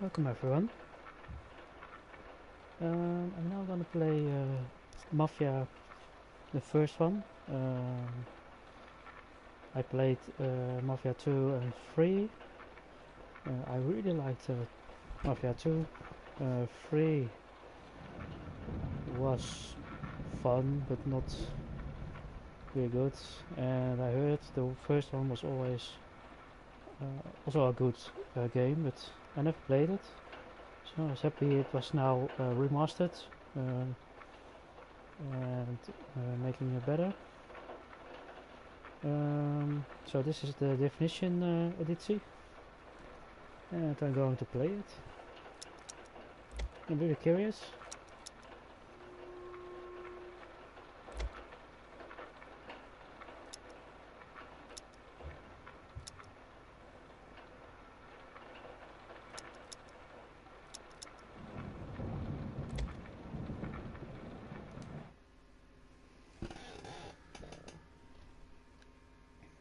Welcome everyone. I'm now gonna play Mafia, the first one. I played Mafia 2 and 3. I really liked Mafia 2. 3 was fun but not really good, and I heard the first one was always also a good game, but I never played it. So I was happy it was now remastered and making it better. So this is the definition editie, and I'm going to play it. I'm really curious.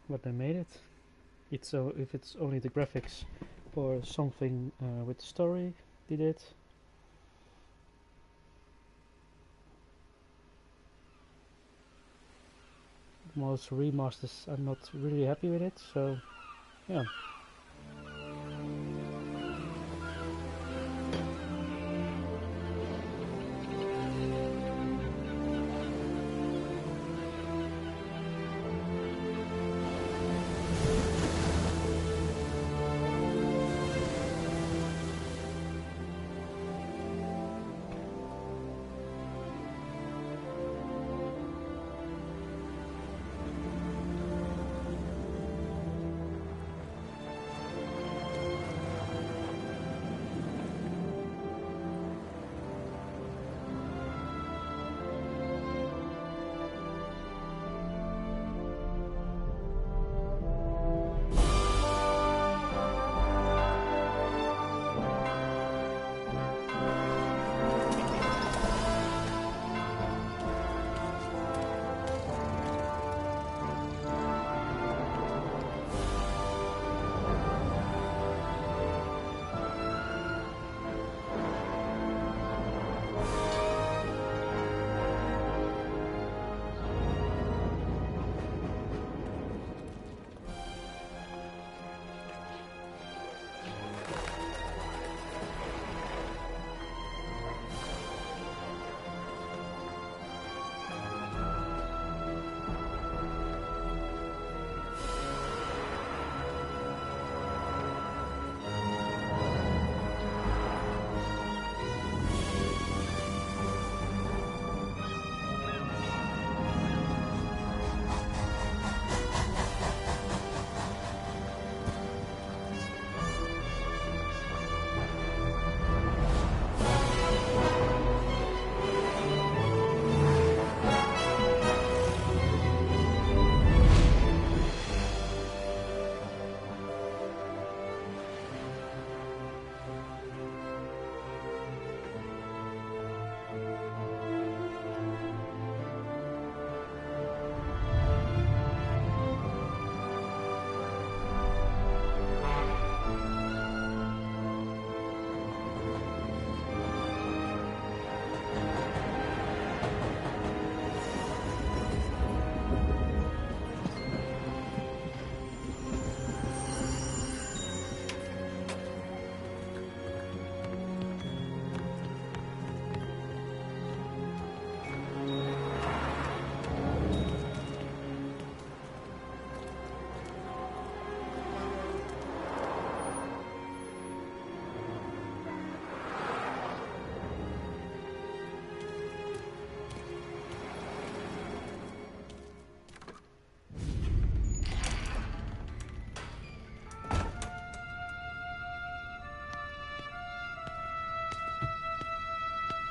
But I made it. It's if it's only the graphics or something with the story did it. Most remasters I'm not really happy with it, so yeah.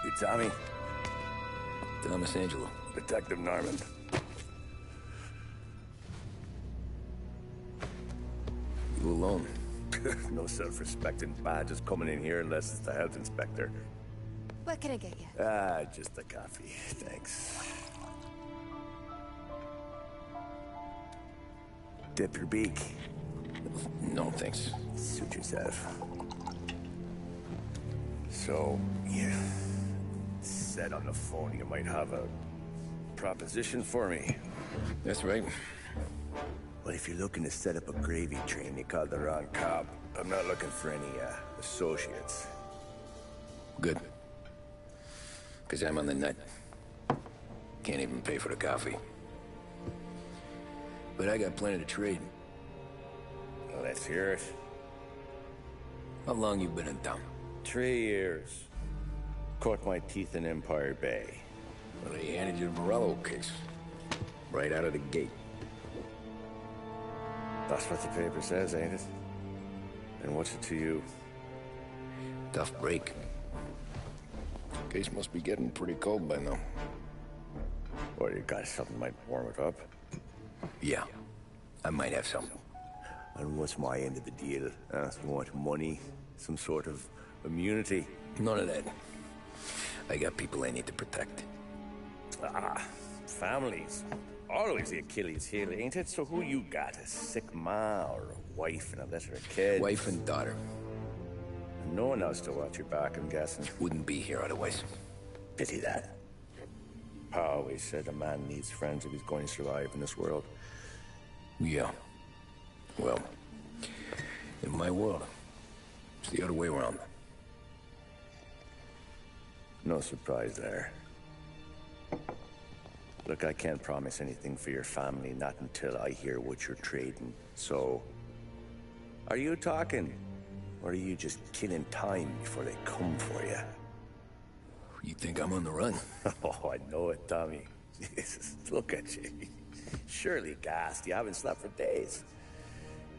You Tommy? Thomas Angelo. Detective Norman. You alone? No self-respecting badges coming in here unless it's the health inspector. What can I get you? Just a coffee. Thanks. Dip your beak. No, thanks. Suit yourself. So, you said on the phone you might have a proposition for me. That's right. Well, if you're looking to set up a gravy train, you called the wrong cop. I'm not looking for any, associates. Good. Because I'm on the nut. Can't even pay for the coffee. But I got plenty to trade. Well, let's hear it. How long you been in town? 3 years. Caught my teeth in Empire Bay. Well, they handed you the Morello case. Right out of the gate. That's what the paper says, ain't it? And what's it to you? Tough break. Case must be getting pretty cold by now. Or you got something that might warm it up? Yeah, I might have something. And what's my end of the deal? You want money? Some sort of immunity? None of that. I got people I need to protect. Families. Always the Achilles heel, ain't it? So who you got? A sick ma or a wife and a litter of kids? Wife and daughter. No one else to watch your back, I'm guessing. Wouldn't be here otherwise. Pity that. Pa always said a man needs friends if he's going to survive in this world. Yeah. Well, in my world, it's the other way around. No surprise there. Look, I can't promise anything for your family, not until I hear what you're trading. So, are you talking? Or are you just killing time before they come for you? You think I'm on the run? Oh, I know it, Tommy. Jesus, look at you. Surely gassed. You haven't slept for days.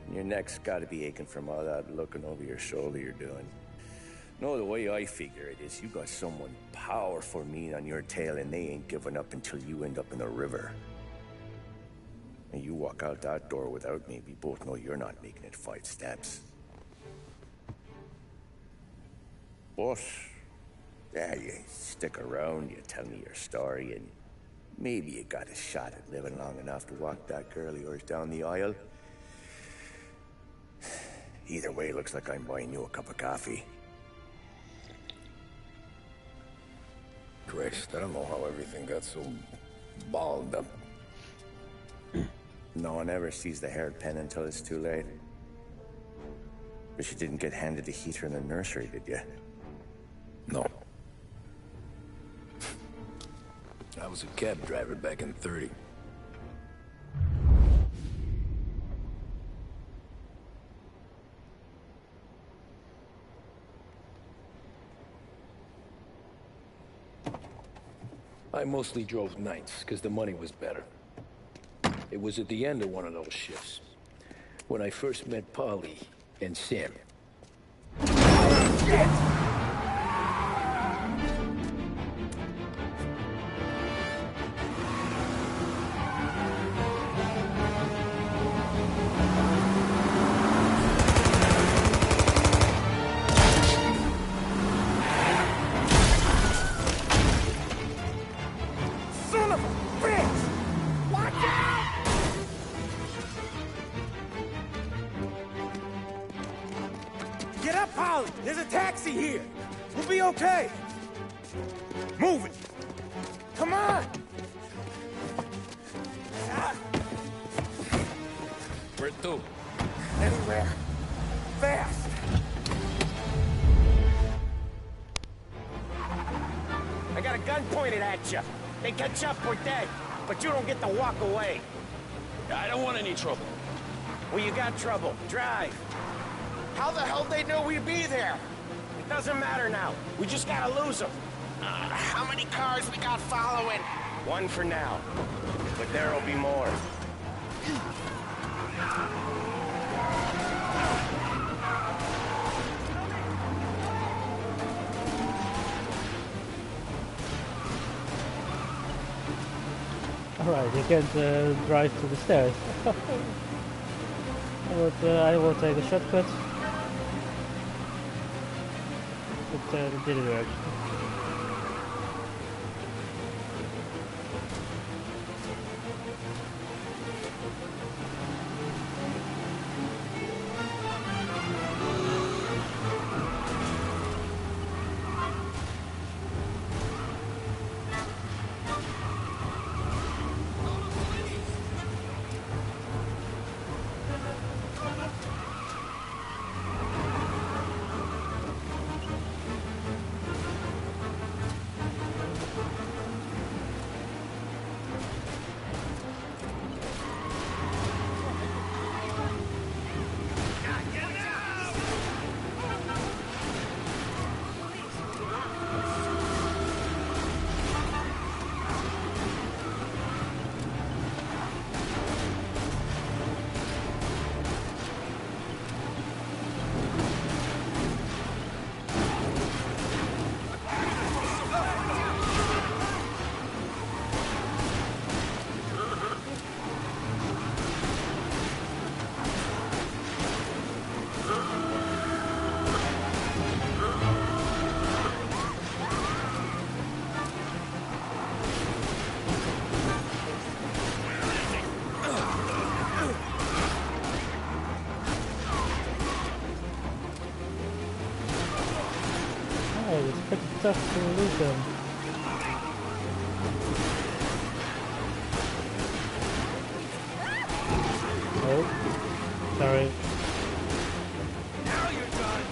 And your neck's got to be aching from all that looking over your shoulder you're doing. No, the way I figure it is you got someone powerful mean on your tail and they ain't giving up until you end up in the river. And you walk out that door without me, we both know you're not making it 5 steps. But, yeah, you stick around, you tell me your story, and maybe you got a shot at living long enough to walk that girl of yours down the aisle. Either way, looks like I'm buying you a cup of coffee. Christ, I don't know how everything got so balled up. No one ever sees the hairpin until it's too late. But you didn't get handed a heater in the nursery, did you? No. I was a cab driver back in '30. I mostly drove nights, because the money was better. It was at the end of one of those shifts, when I first met Polly and Sam. Shit! Get up, Polly! There's a taxi here! We'll be okay! Move it! Come on! Where to? Anywhere. Fast! I got a gun pointed at you. They catch up, we're dead. But you don't get to walk away. I don't want any trouble. Well, you got trouble. Drive. How the hell they know we'd be there? It doesn't matter now. We just gotta lose them. How many cars we got following? One for now. But there'll be more. Alright, you can't drive to the stairs. I will take a shortcut. But it didn't work. Right, it's pretty tough to lose them. Oh, sorry. Now you're done.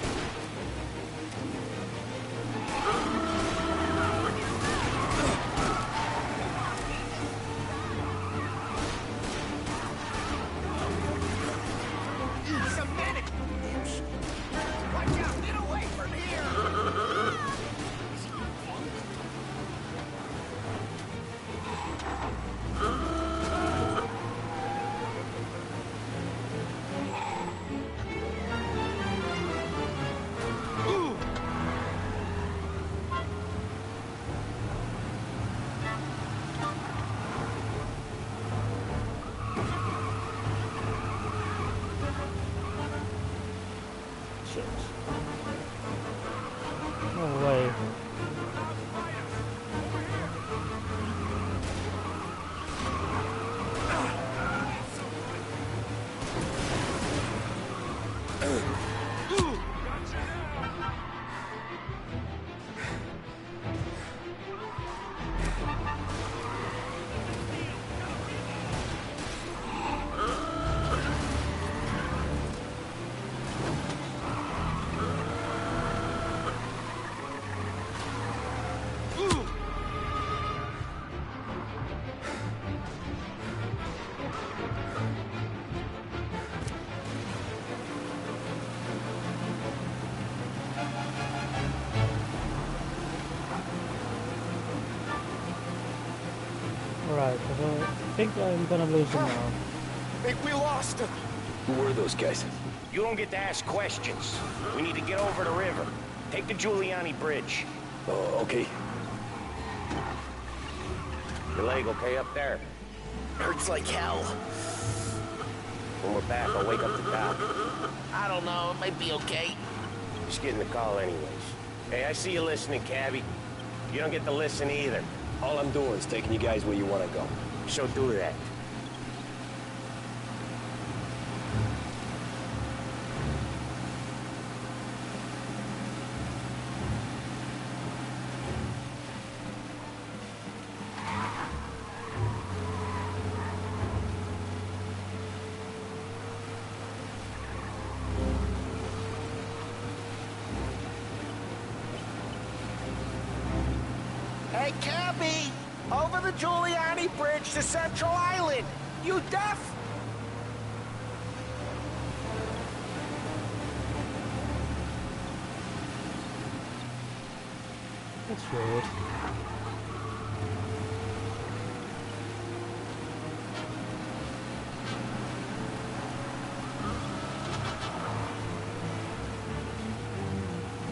He's a medic. Watch out, get away from here. Shit. No way. Alright, I think I'm gonna lose him now. Think we lost him. Who were those guys? You don't get to ask questions. We need to get over the river. Take the Giuliani Bridge. Oh, okay. Your leg okay up there? Hurts like hell. When we're back, I'll wake up the doc. I don't know, it might be okay. Just getting the call anyways. Hey, I see you listening, cabbie. You don't get to listen either. All I'm doing is taking you guys where you want to go. So do that. Hey, cabbie! Over the Giuliani Bridge to Central Island! You deaf? That's weird.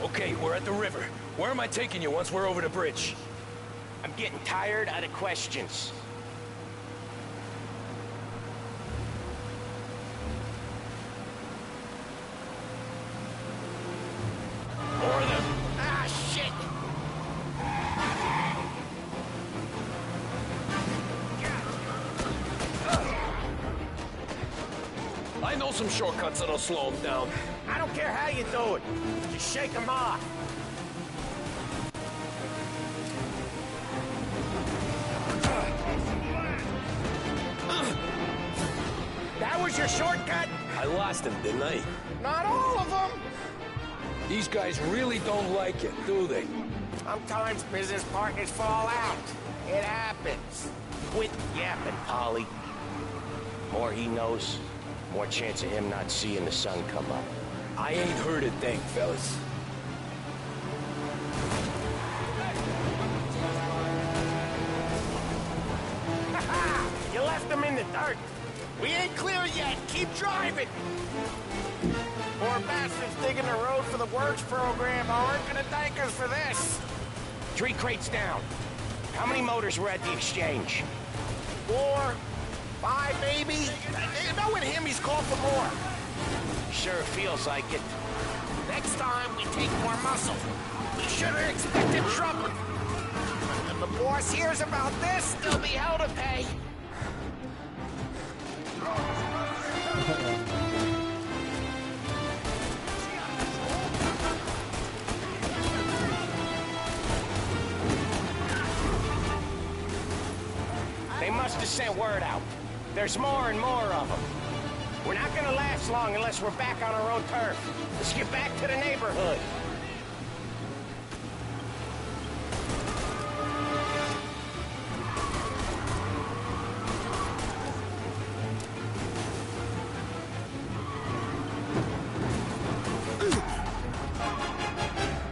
Okay, we're at the river. Where am I taking you once we're over the bridge? I'm getting tired of the questions. More of them. Ah, shit! I know some shortcuts that'll slow them down. I don't care how you do it. Just shake them off. That was your shortcut? I lost him, didn't I? Not all of them. These guys really don't like it, do they? Sometimes business partners fall out. It happens. Quit yapping, Polly. More he knows, more chance of him not seeing the sun come up. I ain't heard a thing, fellas. You left them in the dirt. We ain't clear yet. Keep driving. Poor bastards digging the road for the works program aren't gonna thank us for this. 3 crates down. How many motors were at the exchange? 4, 5 maybe. Knowing him, he's called for more. Sure feels like it. Next time, we take more muscle. We should have expected trouble. If the boss hears about this, there'll be hell to pay. must have sent word out. There's more and more of them. We're not gonna last long unless we're back on our own turf. Let's get back to the neighborhood.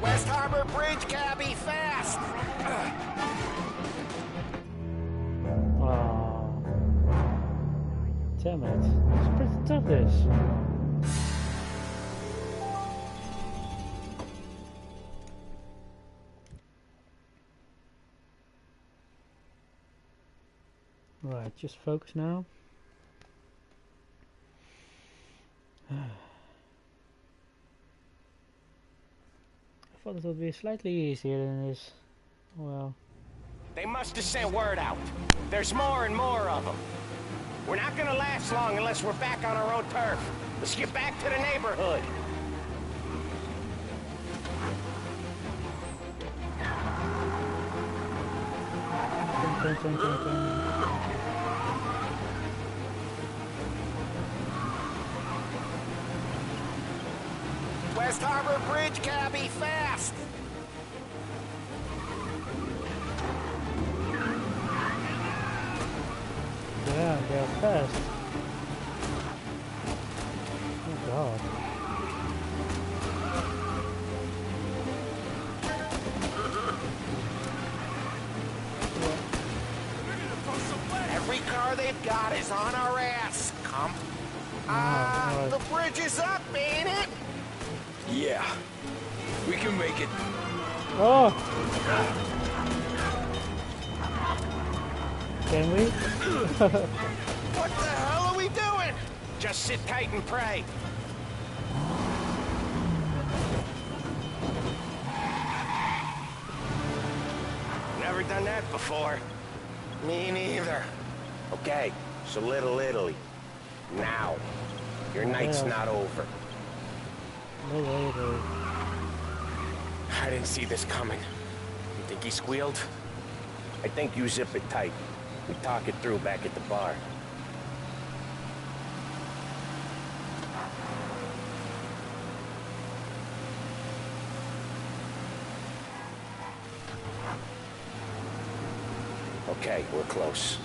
West Harbor Bridge, cabby, fast! Oh, damn it. It's pretty tough, this. Right, just focus now. I thought it would be slightly easier than this. Well. They must have sent word out. There's more and more of them. We're not gonna last long unless we're back on our own turf. Let's get back to the neighborhood. West Harbor Bridge, cabby, fast! Yeah, they're fast. Oh god. Every car they've got is on our ass. Come. Right. The bridge is up, ain't it? Yeah. We can make it. Oh! Can we? What the hell are we doing? Just sit tight and pray. Never done that before. Me neither. Okay, so Little Italy. Now. Your night's not over. No way, dude. I didn't see this coming. You think he squealed? I think you zip it tight. We talk it through back at the bar. Okay, we're close.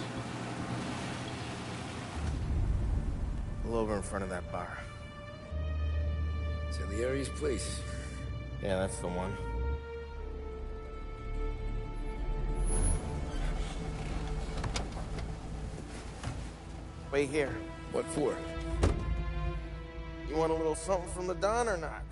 Pull over in front of that bar. Salieri's place. Yeah, that's the one. Wait here. What for? You want a little something from the Don or not?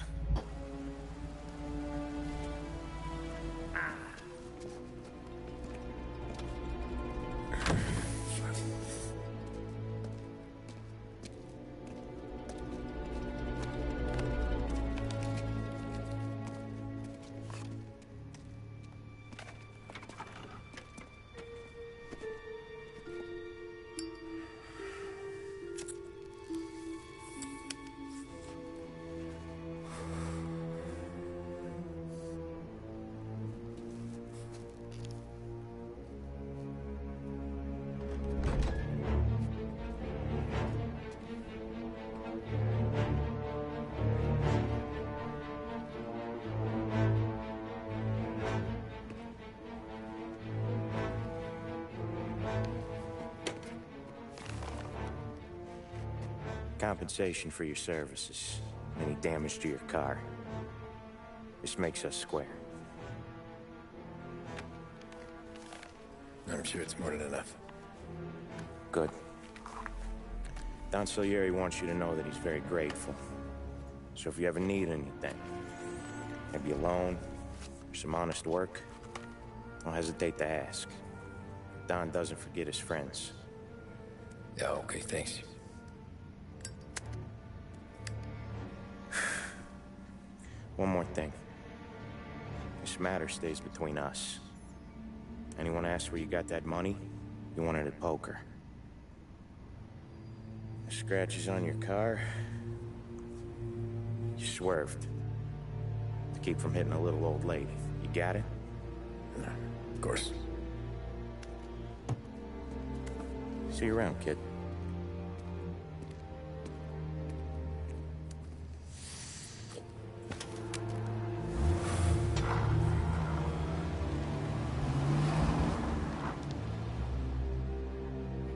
Compensation for your services. Any damage to your car. This makes us square. I'm sure it's more than enough. Good. Don Salieri wants you to know that he's very grateful. So if you ever need anything, maybe a loan, or some honest work, don't hesitate to ask. Don doesn't forget his friends. Yeah, okay, thanks. One more thing. This matter stays between us. Anyone asks where you got that money, you won it at poker. The scratches on your car, you swerved. To keep from hitting a little old lady. You got it? Of course. See you around, kid.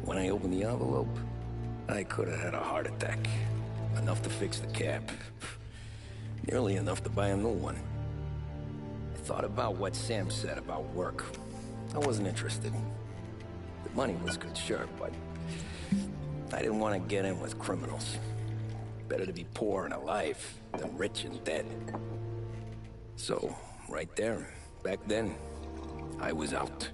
When I opened the envelope, I could have had a heart attack. Enough to fix the cap. Nearly enough to buy a new one. I thought about what Sam said about work. I wasn't interested. The money was good, sure, but I didn't want to get in with criminals. Better to be poor and alive than rich and dead. So, right there, back then, I was out.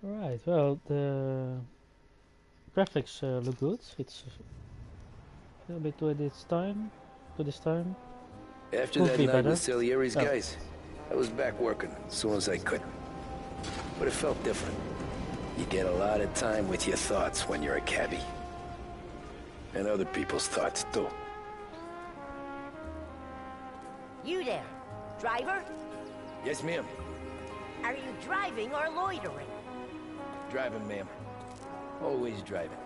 Right, well, the graphics look good. It's a little bit to this time. After Could that be night better. with Salieri's Oh. guys, I was back working as soon as I could. But it felt different. You get a lot of time with your thoughts when you're a cabbie. And other people's thoughts, too. You there, driver? Yes, ma'am. Are you driving or loitering? Driving, ma'am. Always driving.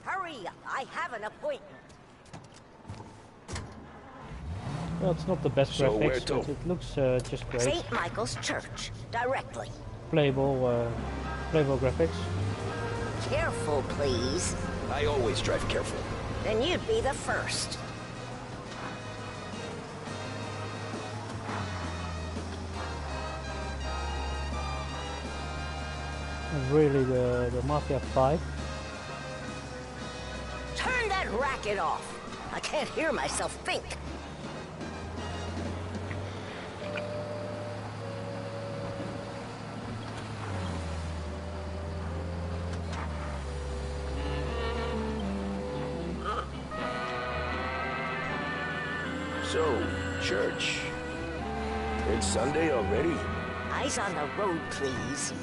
Hurry up, I have an appointment. Well, it's not the best So where graphics, to? but it looks just great. St. Michael's Church, directly. Playable graphics. Careful, please. I always drive careful. Then you'd be the first. And really, the Mafia 5. Turn that racket off. I can't hear myself think. So, church. It's Sunday already? Eyes on the road, please.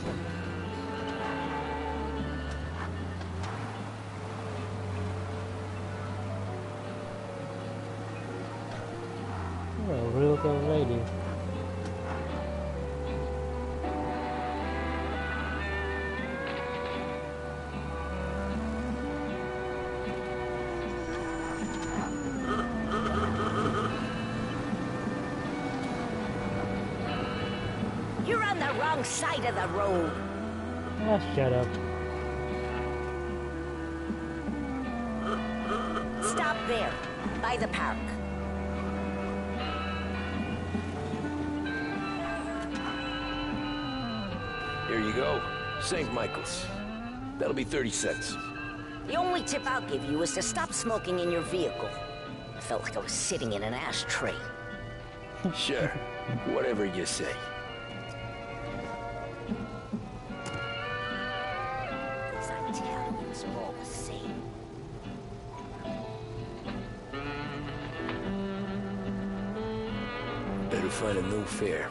Oh, real good lady. You're on the wrong side of the road. Ah, shut up. Stop there, by the park. Here you go. St. Michael's. That'll be 30 cents. The only tip I'll give you is to stop smoking in your vehicle. I felt like I was sitting in an ashtray. Sure. Whatever you say. As I tell you, it's all the same. Better find a new fare.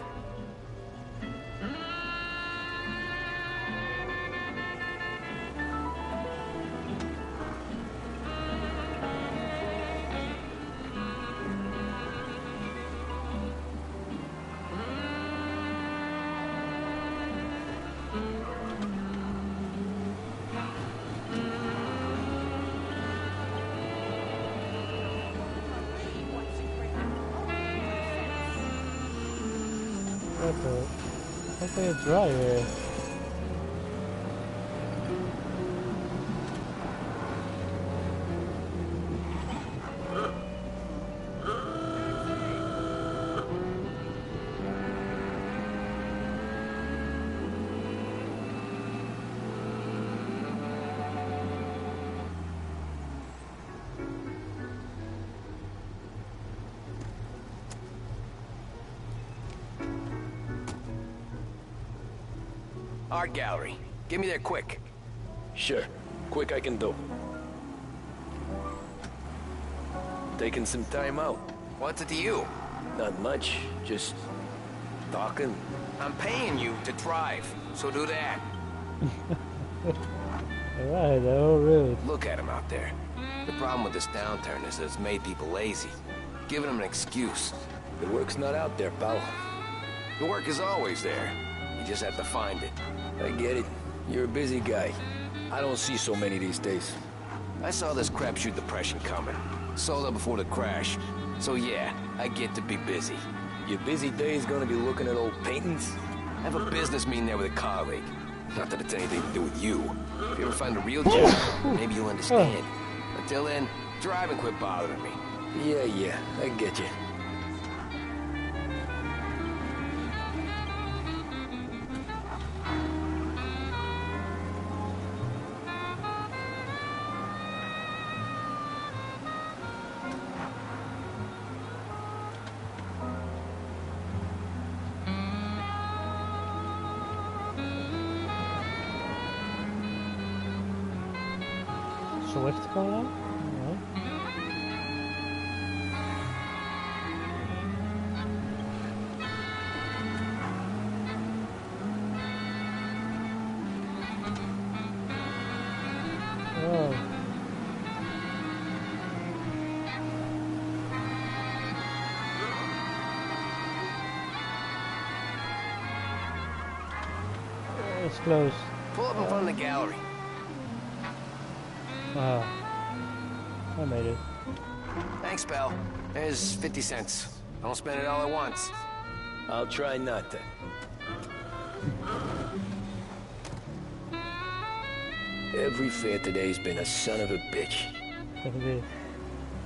How can you drive here? Art gallery. Get me there quick. Sure. quick I can do. Taking some time out. What's it to you? Not much, just talking. I'm paying you to drive, so do that. Alright, oh rude. Look at him out there. The problem with this downturn is that it's made people lazy. Giving them an excuse. The work's not out there, pal. The work is always there. You just have to find it. I get it. You're a busy guy. I don't see so many these days. I saw this crapshoot depression coming. Sold out before the crash. So yeah, I get to be busy. Your busy day's gonna be looking at old paintings? I have a business meeting there with a colleague. Not that it's anything to do with you. If you ever find a real gem, maybe you'll understand. Until then, drive and quit bothering me. Yeah, I get you. Swift car? Alright. Oh. It's closed. Pull up in front of the gallery. Ah. I made it. Thanks, pal. There's 50 cents. Don't spend it all at once. I'll try not to. Every fare today's been a son of a bitch. Indeed.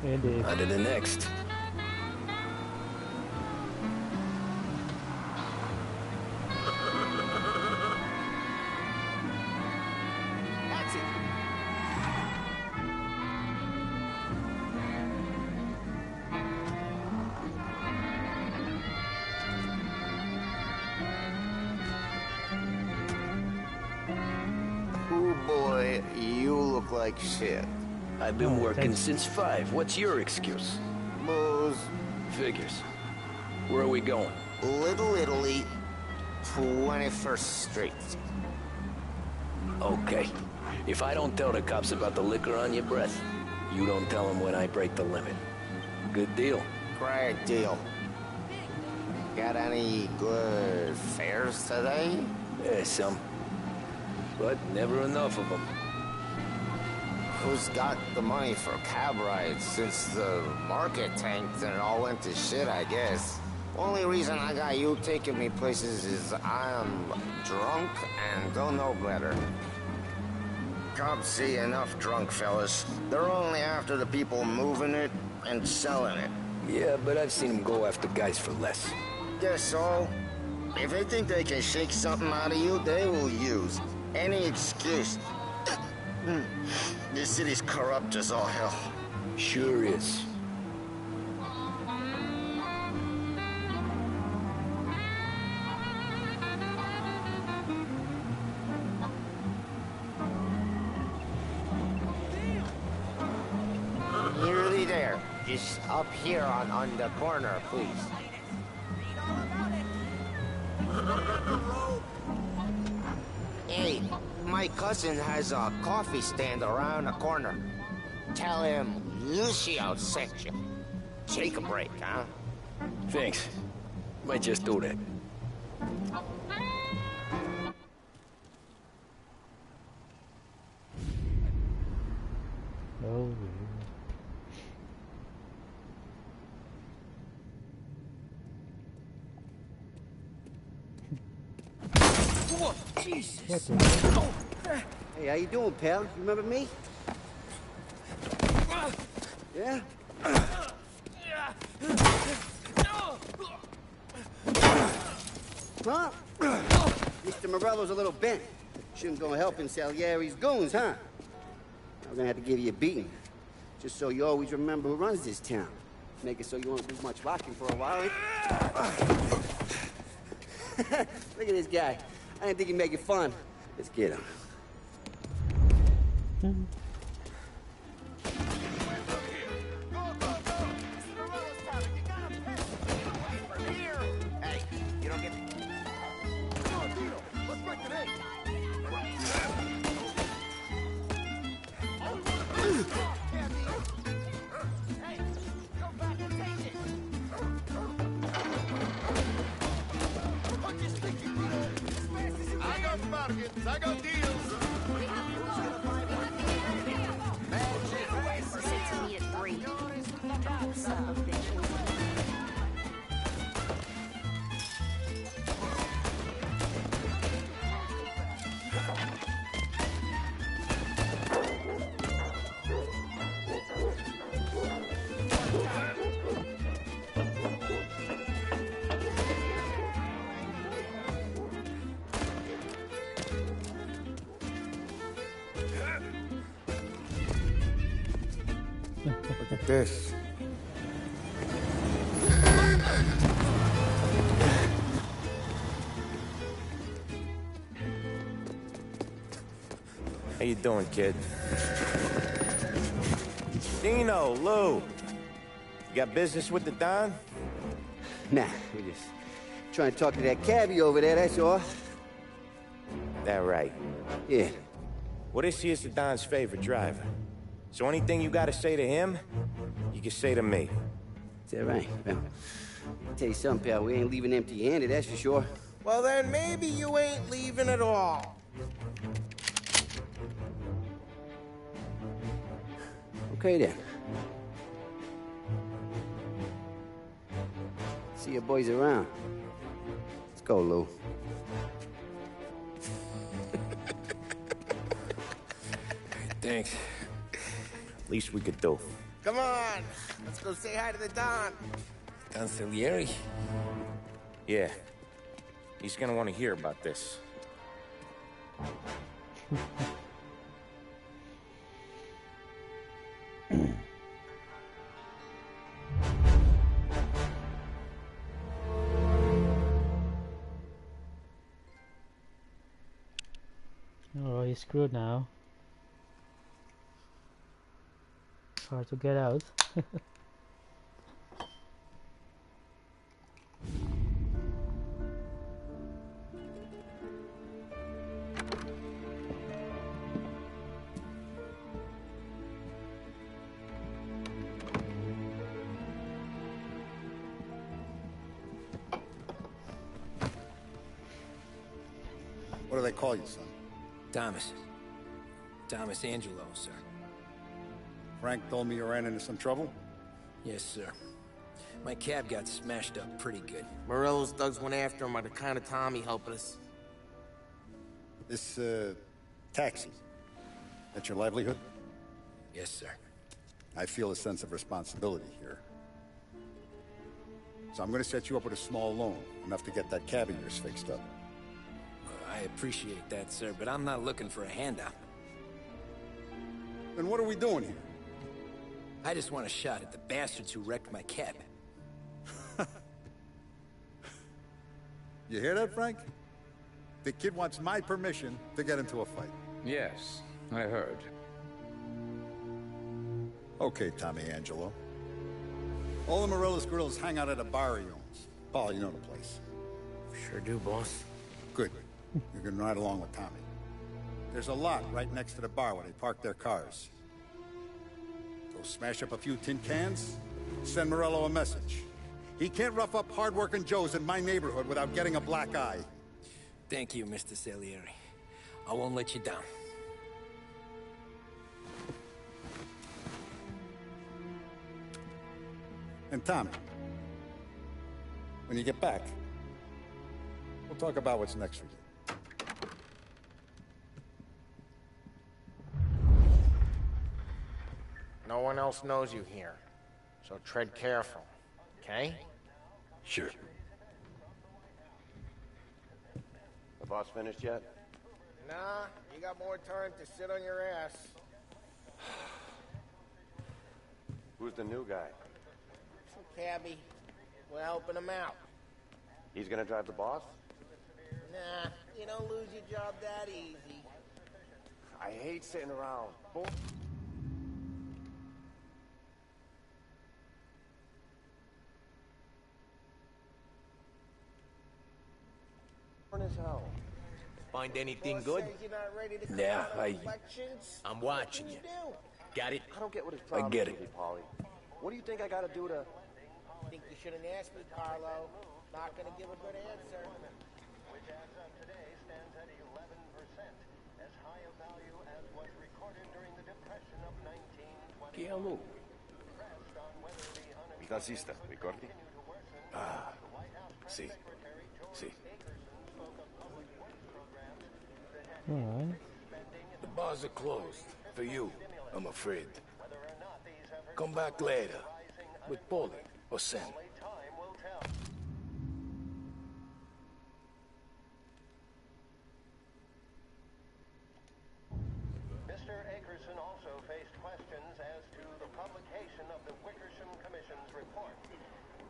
Indeed. On to the next. That's it. Oh boy, you look like shit. I've been Oh, working thanks. since 5. What's your excuse? Booze. Figures. Where are we going? Little Italy, 21st Street. Okay. If I don't tell the cops about the liquor on your breath, you don't tell them when I break the limit. Good deal. Great deal. Got any good fares today? Yeah, some. But never enough of them. Who's got the money for cab rides since the market tanked and it all went to shit, I guess? Only reason I got you taking me places is I'm drunk and don't know better. Cops see enough drunk fellas. They're only after the people moving it and selling it. Yeah, but I've seen them go after guys for less. Guess so. If they think they can shake something out of you, they will use any excuse. This city's corrupt as all hell. Sure is. Nearly there. Just up here on the corner, please. Hey, my cousin has a coffee stand around the corner. Tell him Lucio sent you. Take a break, huh? Thanks. Might just do that. Oh, Jesus. what the hell? Hey, how you doing, pal? You remember me? Yeah? Huh? Mr. Morello's a little bent. Shouldn't go helping Salieri's goons, huh? I'm gonna have to give you a beating. Just so you always remember who runs this town. Make it so you won't do much rocking for a while. Look at this guy. I didn't think he'd make it fun. Let's get him. Hey, you don't get... Come on, Dino. Let's break the name. Hey, go back and take it. Put your sticky feet on as fast as you can. I got bargains. I got deals. Said to me at 3. Drop some of bitch. Look at this. How you doing, kid? Dino, Lou. You got business with the Don? Nah, we're just trying to talk to that cabbie over there, that's all. That right. Yeah. Well, this here's the Don's favorite driver. So anything you gotta say to him, you can say to me. Is that right? Well, I'll tell you something, pal. We ain't leaving empty-handed, that's for sure. Well, then maybe you ain't leaving at all. Okay, then. See your boys around. Let's go, Lou. Thanks. Least we could do. Come on, let's go say hi to the Don. Don Salieri? Yeah. He's gonna want to hear about this. Oh, he's screwed now. Hard to get out. What do they call you, son? Thomas. Thomas Angelo, sir. Frank told me you ran into some trouble? Yes, sir. My cab got smashed up pretty good. Morello's thugs went after him by the kind of Tommy helping us. This, taxi. That's your livelihood? Yes, sir. I feel a sense of responsibility here. So I'm gonna set you up with a small loan, enough to get that cab of yours fixed up. I appreciate that, sir, but I'm not looking for a handout. Then what are we doing here? I just want a shot at the bastards who wrecked my cab. You hear that, Frank? The kid wants my permission to get into a fight. Yes, I heard. Okay, Tommy Angelo. All the Morello's girls hang out at a bar he owns. Paul, you know the place. Sure do, boss. Good. You can ride along with Tommy. There's a lot right next to the bar where they park their cars. Go smash up a few tin cans, send Morello a message. He can't rough up hard-working Joes in my neighborhood without getting a black eye. Thank you, Mr. Salieri. I won't let you down. And Tommy, when you get back, we'll talk about what's next for you. No one else knows you here, so tread careful, okay? Sure. The boss finished yet? Nah, you got more time to sit on your ass. Who's the new guy? Some cabbie. We're helping him out. He's gonna drive the boss? Nah, you don't lose your job that easy. I hate sitting around. As hell. Find anything good? Yeah, I'm watching you. Got it? I don't get what his problem get is it. with you, Paulie. What do you think I gotta do to... Think you shouldn't ask me, Carlo. Not gonna give a good answer. Which as of today stands at 11%, as high a value as was recorded during the Depression of 1920. Che amo. Il tassista, ricordi? Ah, sì. Sì. Alright. The bars are closed. For you, I'm afraid. Come back later. With Paulie or Sam. Mr. Akerson also faced questions as to the publication of the Wickersham Commission's report.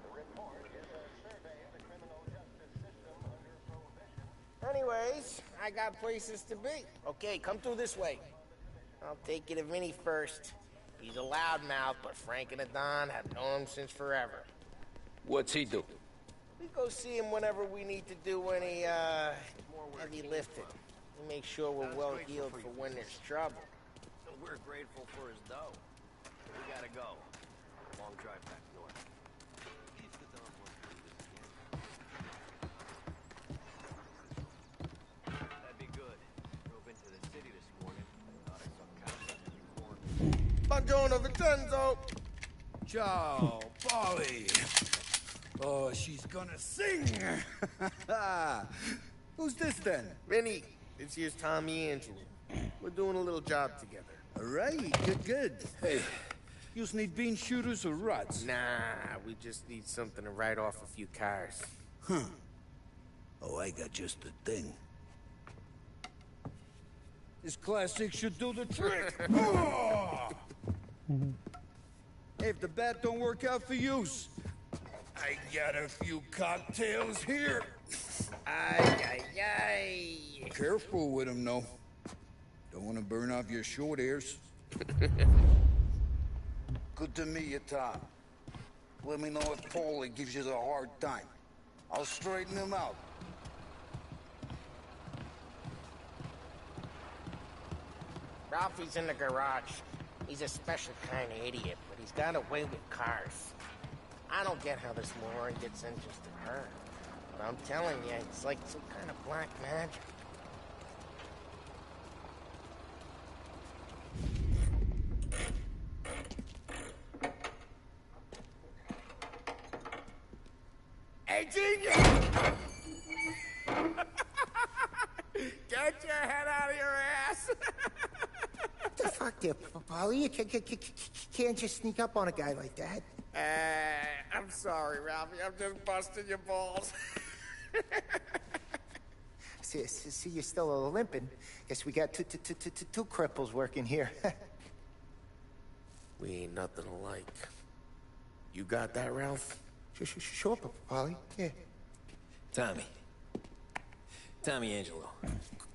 The report is a survey of the criminal justice system under prohibition. Anyways, I got places to be. Okay, come through this way. I'll take you to Vinny first. He's a loudmouth, but Frank and the Don have known him since forever. What's he do? We go see him whenever we need to do any, heavy lifting. We make sure we're well heeled for when there's trouble. We're grateful for his dough. We gotta go. Long drive back north. That'd be good. Drove into the city this morning. Thought I saw cops at the corner. Buongiorno, Vincenzo! Ciao, Polly. Oh, she's gonna sing. Who's this then? Vinny, this here's Tommy Angelo. We're doing a little job together. All right, good. Hey, you need bean shooters or rods? Nah, we just need something to write off a few cars. Huh. Oh, I got just the thing. This classic should do the trick. Oh! Hey, if the bat don't work out for yous, I got a few cocktails here. Ay. Careful with them, though. Don't want to burn off your short hairs. Good to meet you, Tom. Let me know if Paulie gives you the hard time. I'll straighten him out. Ralphie's in the garage. He's a special kind of idiot, but he's got a way with cars. I don't get how this moron gets interested in her. But I'm telling you, it's like some kind of black magic. Hey, genius! Get your head out of your ass! What the fuck there, Paulie? You can't just sneak up on a guy like that. I'm sorry, Ralphie. I'm just busting your balls. See, you're still limping. Guess we got two cripples working here. We ain't nothing alike. You got that, Ralph? Sure, Paulie. Yeah. Tommy Angelo.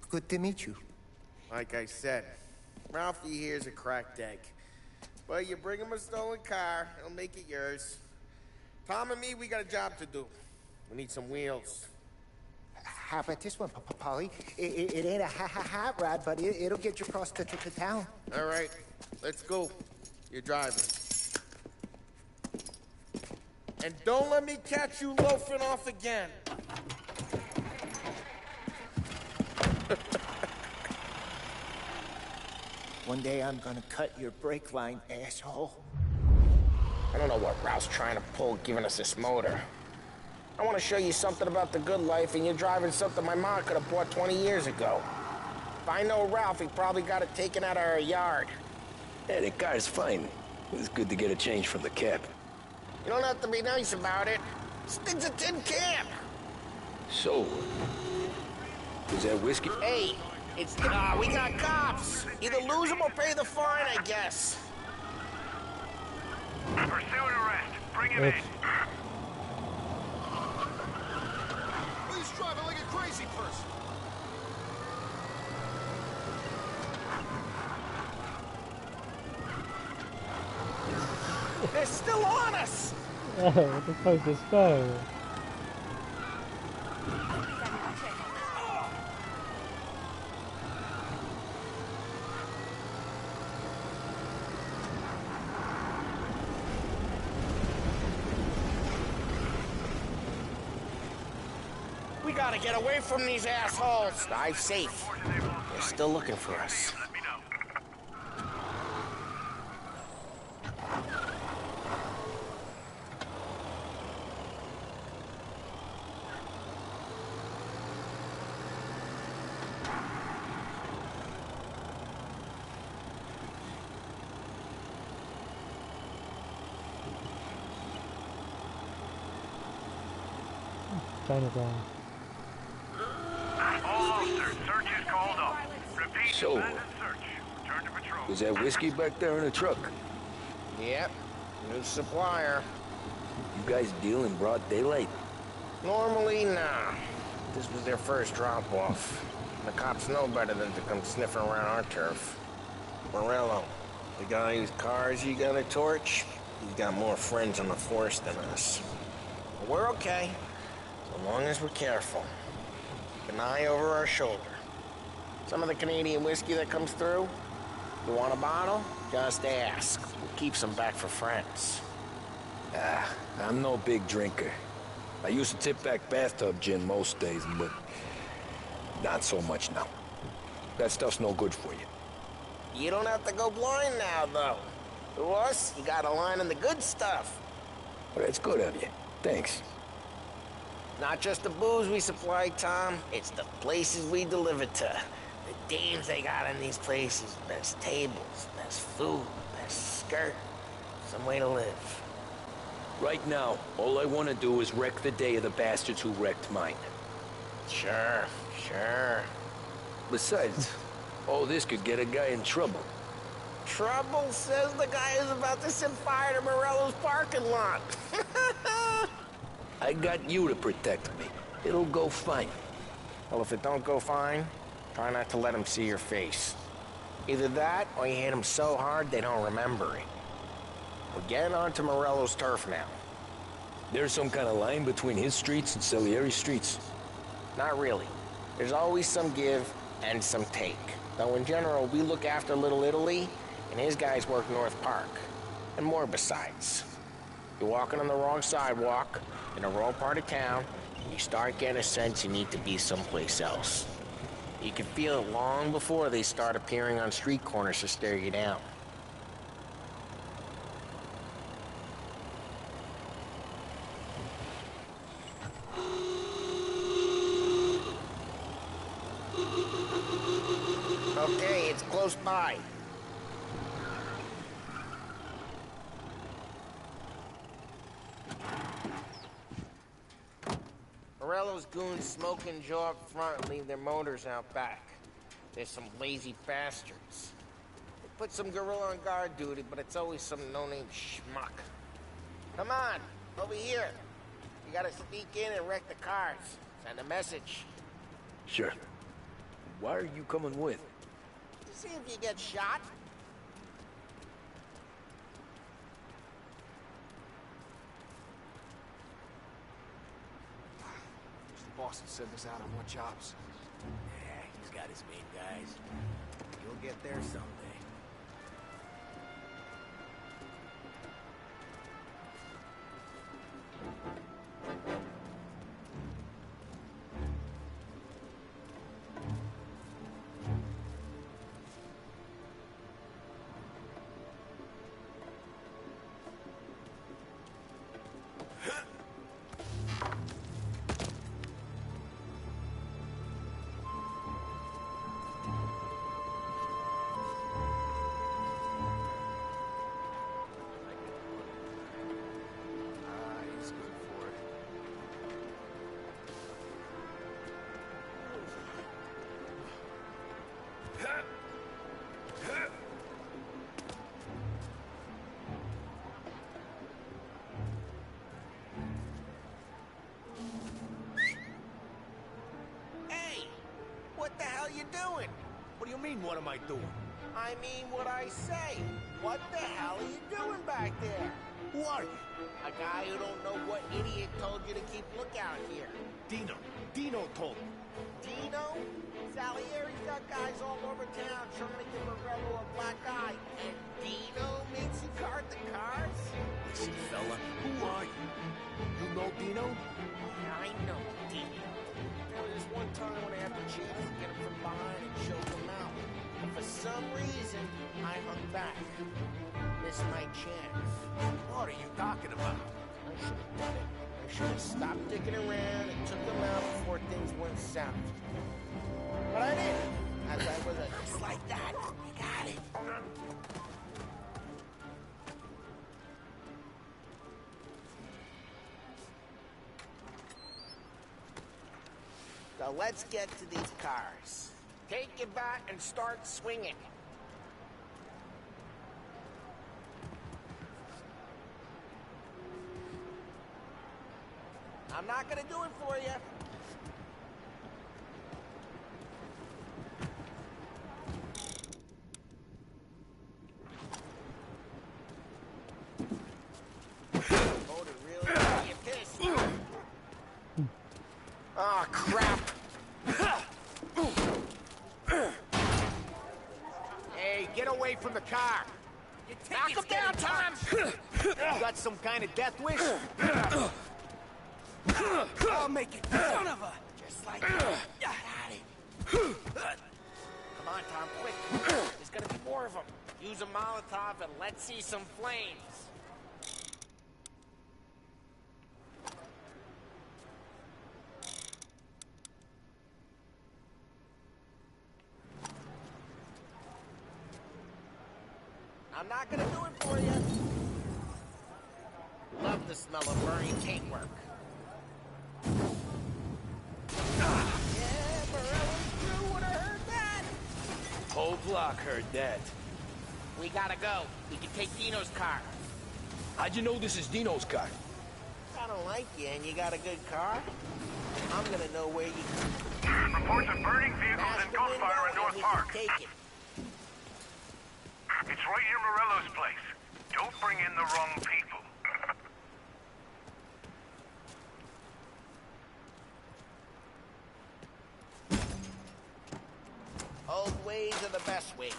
Good to meet you. Like I said, Ralphie here's a cracked egg. But you bring him a stolen car, he'll make it yours. Tom and me, we got a job to do. We need some wheels. How about this one, Paulie? It ain't a hot rod, but it'll get you across to town. All right, let's go. You're driving. And don't let me catch you loafing off again. One day I'm gonna cut your brake line, asshole. I don't know what Ralph's trying to pull giving us this motor. I want to show you something about the good life, and you're driving something my mom could have bought 20 years ago. If I know Ralph, he probably got it taken out of our yard. Yeah, the car's fine. It's good to get a change from the cab. You don't have to be nice about it. This thing's a tin can. So, is that whiskey? Hey, it's we got cops. Either lose them or pay the fine, I guess. Pursuit arrest. Bring him in. He's driving like a crazy person. They're still on us! Oh, what the fuck is this guy? We gotta get away from these assholes. Dive safe. They're still looking for us. Chinatown. So, was that whiskey back there in the truck? Yep. New supplier. You guys deal in broad daylight? Normally, nah. This was their first drop-off. The cops know better than to come sniffing around our turf. Morello, the guy whose cars you got a torch, he's got more friends on the force than us. But we're okay, so long as we're careful. Keep an eye over our shoulder. Some of the Canadian whiskey that comes through, you want a bottle? Just ask. We'll keep some back for friends. I'm no big drinker. I used to tip back bathtub gin most days, but not so much now. That stuff's no good for you. You don't have to go blind now, though. To us, you got a line on the good stuff. Well, that's good of you. Thanks. Not just the booze we supply, Tom. It's the places we deliver to. The dames they got in these places. Best tables, best food, best skirt. Some way to live. Right now, all I want to do is wreck the day of the bastards who wrecked mine. Sure, sure. Besides, all this could get a guy in trouble. Trouble says the guy is about to set fire to Morello's parking lot. I got you to protect me. It'll go fine. Well, if it don't go fine, try not to let him see your face. Either that, or you hit him so hard they don't remember it. We're getting onto Morello's turf now. There's some kind of line between his streets and Salieri's streets? Not really. There's always some give and some take. Though in general, we look after Little Italy, and his guys work North Park. And more besides. You're walking on the wrong sidewalk, in the wrong part of town, and you start getting a sense you need to be someplace else. You can feel it long before they start appearing on street corners to stare you down. Okay, it's close by. Morello's goons smoke and jaw up front and leave their motors out back. There's some lazy bastards. They put some gorilla on guard duty, but it's always some no-name schmuck. Come on, over here. You gotta sneak in and wreck the cars. Send a message. Sure. Why are you coming with? To see if you get shot. Boston sent us out on more jobs. Yeah, he's got his main guys. You'll get there someday. He's good for it. Hey! What the hell you doing? What do you mean, what am I doing? I mean what I say. What the hell are you doing back there? Who are you? A guy who don't know what idiot told you to keep lookout here. Dino. Dino told me. Dino? Salieri's got guys all over town trying to give Morello a black eye. And Dino makes you guard the cars? Listen, fella, who are you? You know Dino? I know Dino. There was this one time when I had the chance to get him from behind and choke him out. But for some reason, I hung back. Missed my chance. What are you talking about? I should have done it. I should have stopped dicking around and took him out before things went south. But I didn't. As I was just like that. You got it. So let's get to these cars. Take your bat and start swinging. I'm not gonna do it for you. Motor really got you pissed. Oh, crap. Hey, get away from the car. Knock him down, Tom! You got some kind of death wish? I'll make it. Son of a... Just like that. Got it. Come on, Tom, quick. There's gonna be more of them. Use a Molotov and let's see some flames. I'm not gonna do it for you. Love the smell of burning paintwork. Yeah, Morello's crew would have heard that. Whole block heard that. We gotta go. We can take Dino's car. How'd you know this is Dino's car? I don't like you and you got a good car. I'm gonna know where you... Reports of burning vehicles and gunfire in North Park. Take it. It's right near Morello's place. Don't bring in the wrong people. Old ways are the best ways.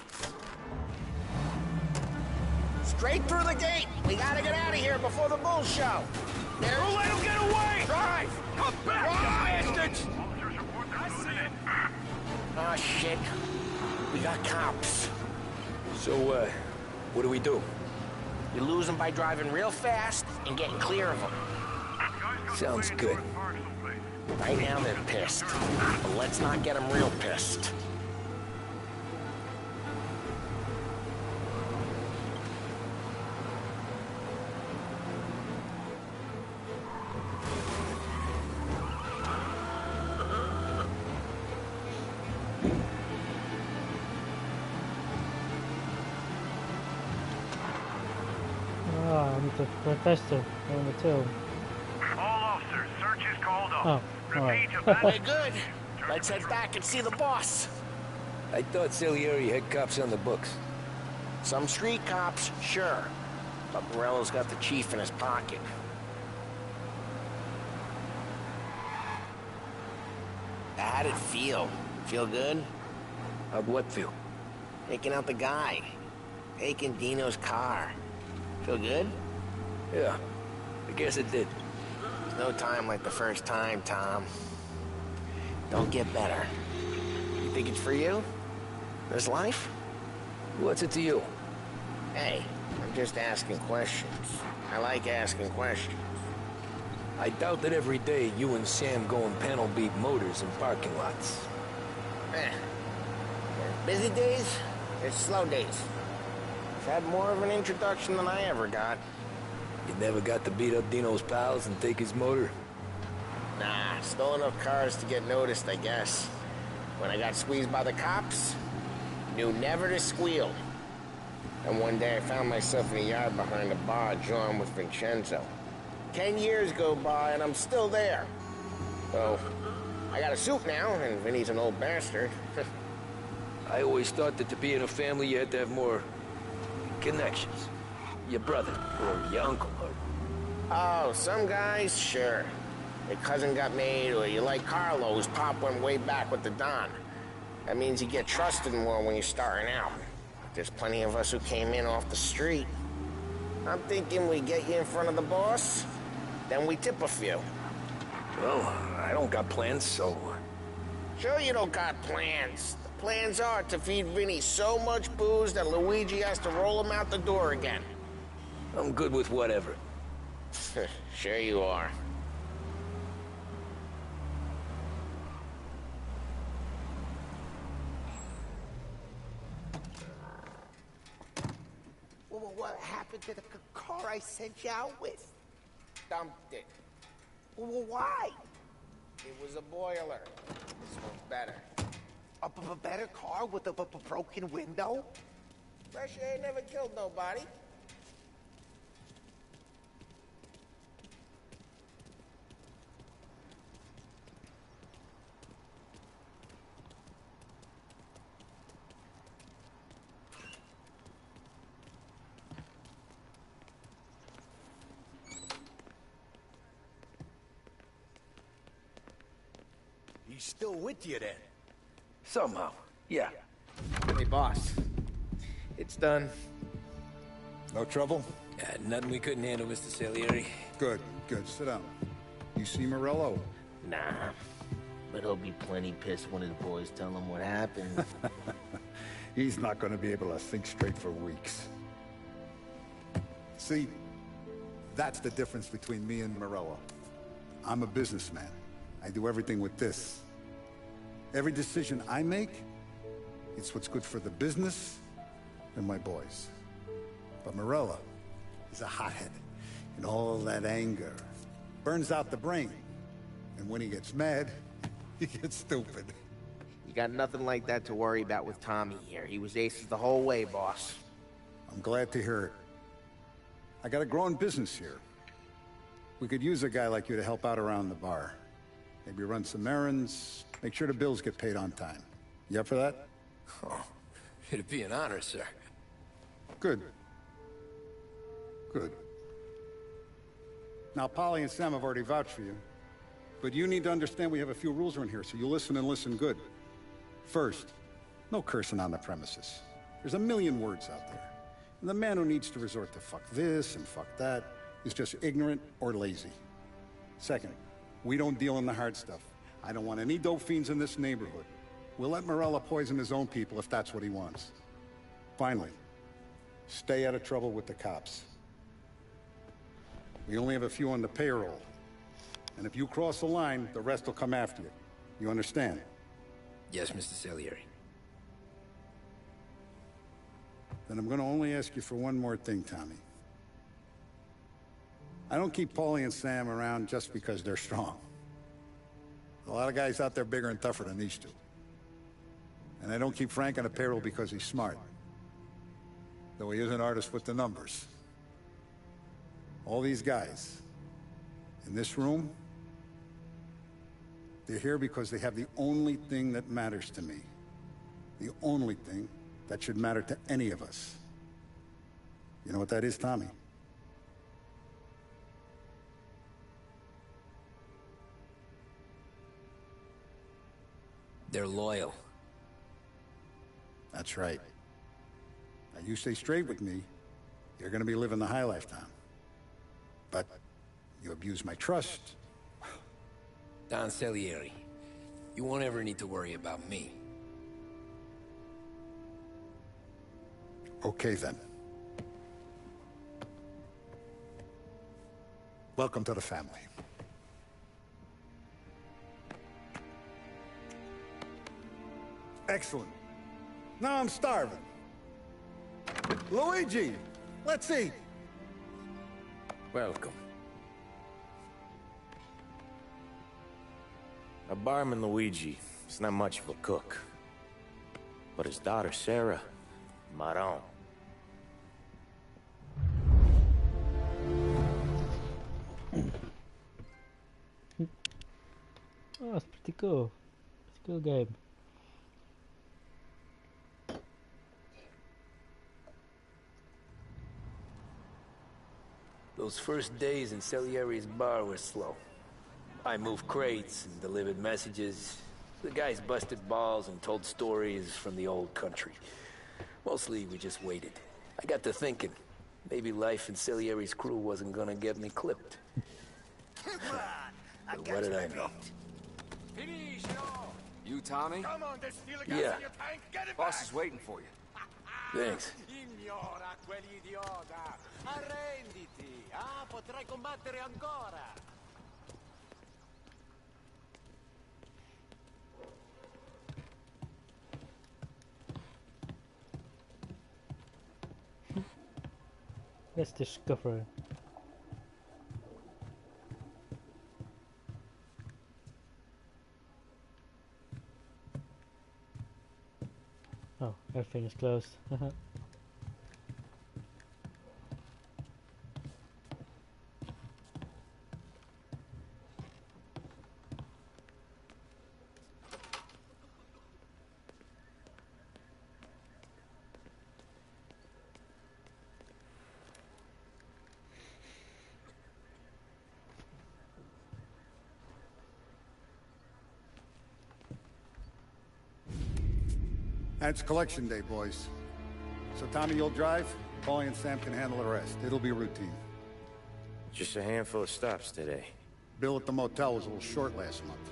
Straight through the gate. We gotta get out of here before the bull show. There's... Don't let him get away! Drive! Come back, you bastards! Officers report they're losing it. Oh, shit. We got cops. So, what do we do? You lose them by driving real fast and getting clear of them. Sounds good. Right now they're pissed. But let's not get them real pissed. Ah, I need to run faster. On the tail. All officers, search is called off. Oh, alright. We're good. Let's head back and see the boss. I thought Salieri had cops on the books. Some street cops, sure. But Morello's got the chief in his pocket. How'd it feel? Feel good? How'd what feel? Taking out the guy. Taking Dino's car. Feel good? Yeah, I guess it did. No time like the first time, Tom. Don't get better. You think it's for you? This life? What's it to you? Hey, I'm just asking questions. I like asking questions. I doubt that every day you and Sam go and panel beat motors in parking lots. There's busy days, there's slow days. I've had more of an introduction than I ever got. You never got to beat up Dino's pals and take his motor? Nah, stole enough cars to get noticed, I guess. When I got squeezed by the cops, knew never to squeal. And one day I found myself in the yard behind a bar drawn with Vincenzo. 10 years go by and I'm still there. So, I got a suit now, and Vinny's an old bastard. I always thought that to be in a family you had to have more connections. Your brother, or your uncle, or Oh, some guys, sure. Your cousin got made, or you like Carlos, Pop went way back with the Don. That means you get trusted more when you're starting out. There's plenty of us who came in off the street. I'm thinking we get you in front of the boss, then we tip a few. Well, I don't got plans, so... Sure you don't got plans. The plans are to feed Vinny so much booze that Luigi has to roll him out the door again. I'm good with whatever. Sure you are. Well, what happened to the car I sent you out with? Dumped it. Well, why? It was a boiler. This one's better. A better car with a broken window? Fresh air never killed nobody. He's still with you then? Somehow, yeah. Hey, boss. It's done. No trouble? Nothing we couldn't handle, Mr. Salieri. Good, good. Sit down. You see Morello? Nah. But he'll be plenty pissed when his boys tell him what happened. He's not going to be able to think straight for weeks. See, that's the difference between me and Morello. I'm a businessman. I do everything with this. Every decision I make, it's what's good for the business and my boys. But Morello is a hothead, and all that anger burns out the brain. And when he gets mad, he gets stupid. You got nothing like that to worry about with Tommy here. He was aces the whole way, boss. I'm glad to hear it. I got a growing business here. We could use a guy like you to help out around the bar. Maybe run some errands, make sure the bills get paid on time. You up for that? Oh, it'd be an honor, sir. Good. Good. Now, Polly and Sam have already vouched for you. But you need to understand we have a few rules around here, so you listen and listen good. First, no cursing on the premises. There's a million words out there. And the man who needs to resort to fuck this and fuck that is just ignorant or lazy. Second, we don't deal in the hard stuff. I don't want any dope fiends in this neighborhood. We'll let Morello poison his own people if that's what he wants. Finally, stay out of trouble with the cops. We only have a few on the payroll. And if you cross the line, the rest will come after you. You understand? Yes, Mr. Salieri. Then I'm gonna only ask you for one more thing, Tommy. I don't keep Paulie and Sam around just because they're strong. A lot of guys out there bigger and tougher than these two. And I don't keep Frank on a payroll because he's smart. Though he is an artist with the numbers. All these guys in this room, they're here because they have the only thing that matters to me. The only thing that should matter to any of us. You know what that is, Tommy? They're loyal. That's right. Now you stay straight with me, you're gonna be living the high life, Tom. But you abuse my trust. Don Salieri, you won't ever need to worry about me. Okay, then. Welcome to the family. Excellent. Now I'm starving. Luigi, let's eat. Welcome. A barman Luigi is not much of a cook. But his daughter Sarah, Maron. Oh, it's pretty cool. It's a cool game. Those first days in Salieri's bar were slow. I moved crates and delivered messages. The guys busted balls and told stories from the old country. Mostly, we just waited. I got to thinking, maybe life in Salieri's crew wasn't gonna get me clipped. But what did I know? You, Tommy? Come on, there's still a gas Yeah. in your tank. Get it Boss back. is waiting for you. Thanks. Ignora quell'idiota. Arrenditi. Ah, potrai combattere ancora. Let's discover. Oh, everything is closed. And it's collection day, boys. So Tommy, you'll drive. Paulie and Sam can handle the rest. It'll be routine. Just a handful of stops today. Bill at the motel was a little short last month.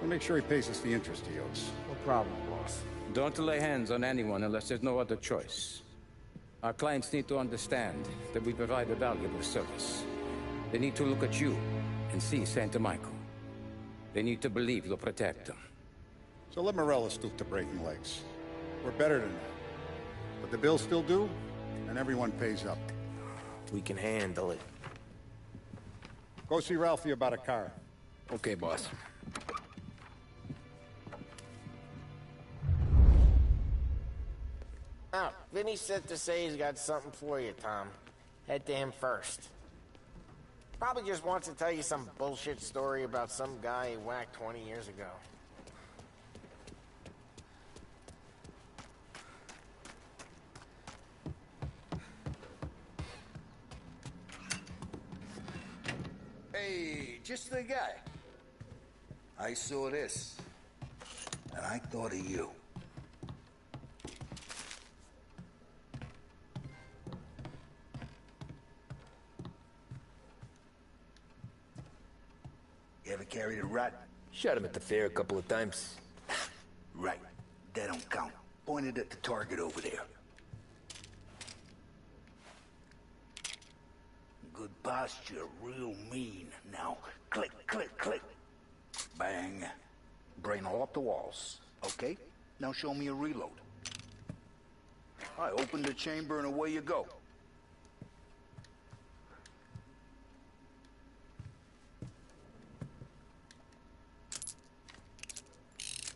So make sure he pays us the interest he owes. No problem, boss. Don't lay hands on anyone unless there's no other choice. Our clients need to understand that we provide a valuable service. They need to look at you and see Santa Michael. They need to believe you'll protect them. So let Morella stoop to breaking legs. We're better than that. But the bill's still due, and everyone pays up. We can handle it. Go see Ralphie about a car. Okay, boss. Oh, Vinny said to say he's got something for you, Tom. Head to him first. Probably just wants to tell you some bullshit story about some guy he whacked 20 years ago. Hey, just the guy. I saw this, and I thought of you. You ever carried a rat? Shot him at the fair a couple of times. Right. That don't count. Pointed at the target over there. Good posture, real mean. Now, click, click, click. Bang. Brain all up the walls. Okay? Now show me a reload. I open the chamber and away you go.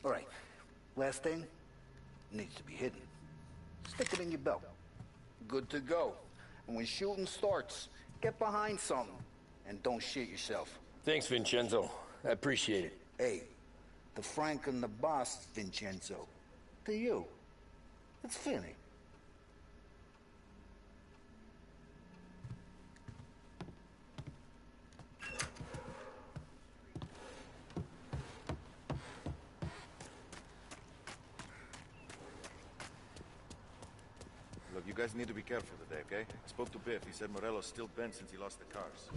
All right. Last thing needs to be hidden. Stick it in your belt. Good to go. And when shooting starts, get behind something and don't shit yourself. Thanks, Vincenzo. I appreciate it. Hey, the Frank and the boss, Vincenzo. To you. It's Finny. Look, you guys need to be careful today, okay? I spoke to Biff. He said Morello's still bent since he lost the cars.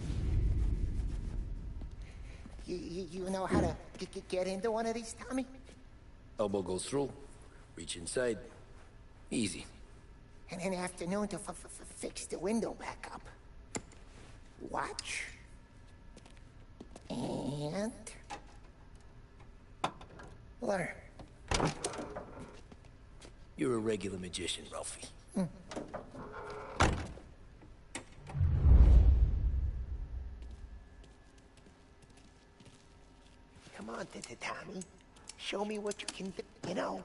You know how to get into one of these, Tommy? Elbow goes through. Reach inside. Easy. And an afternoon to fix the window back up. Watch. And... learn. You're a regular magician, Ralphie. Come on, Tommy. Show me what you can do. You know,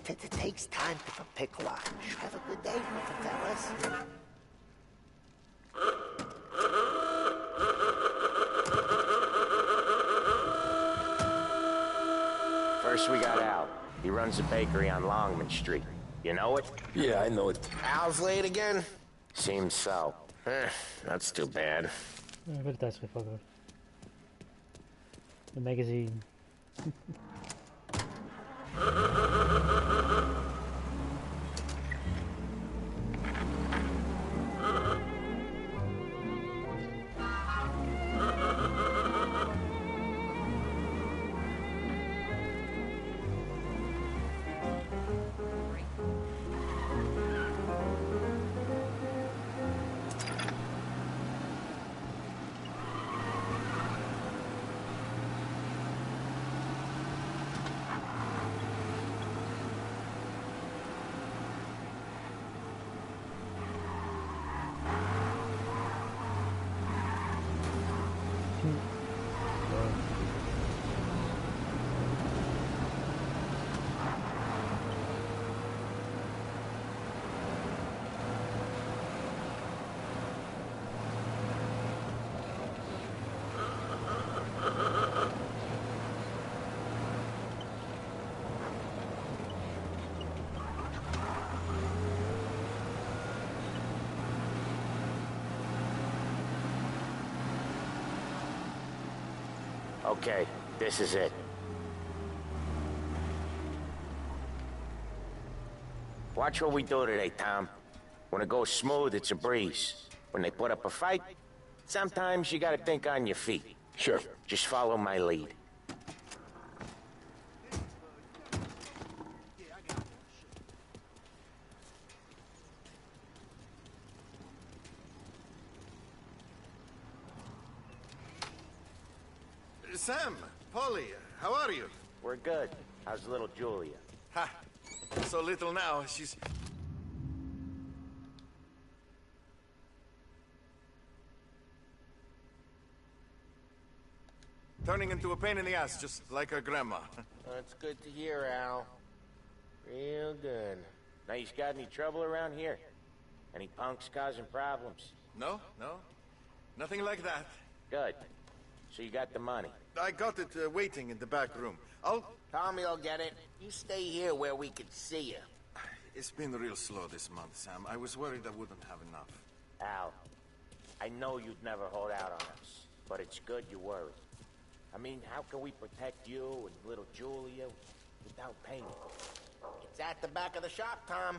it takes time to pick lock. Have a good day, fellas. First we got Al. He runs a bakery on Longman Street. You know it? Yeah, I know it. Al's late again? Seems so. That's too bad. Weer de tijdschrift pakken. De magazine. Okay, this is it. Watch what we do today, Tom. When it goes smooth, it's a breeze. When they put up a fight, sometimes you gotta think on your feet. Sure. Just follow my lead. Sam, Polly, how are you? We're good. How's little Julia? Ha! So little now, she's... turning into a pain in the ass, just like her grandma. That's good to hear, Al. Real good. Now, you got any trouble around here? Any punks causing problems? No, no. Nothing like that. Good. So you got the money? I got it waiting in the back room. Tommy'll get it. You stay here where we can see you. It's been real slow this month, Sam. I was worried I wouldn't have enough. Al, I know you'd never hold out on us, but it's good you worry. I mean, how can we protect you and little Julia without paying? It's at the back of the shop, Tom.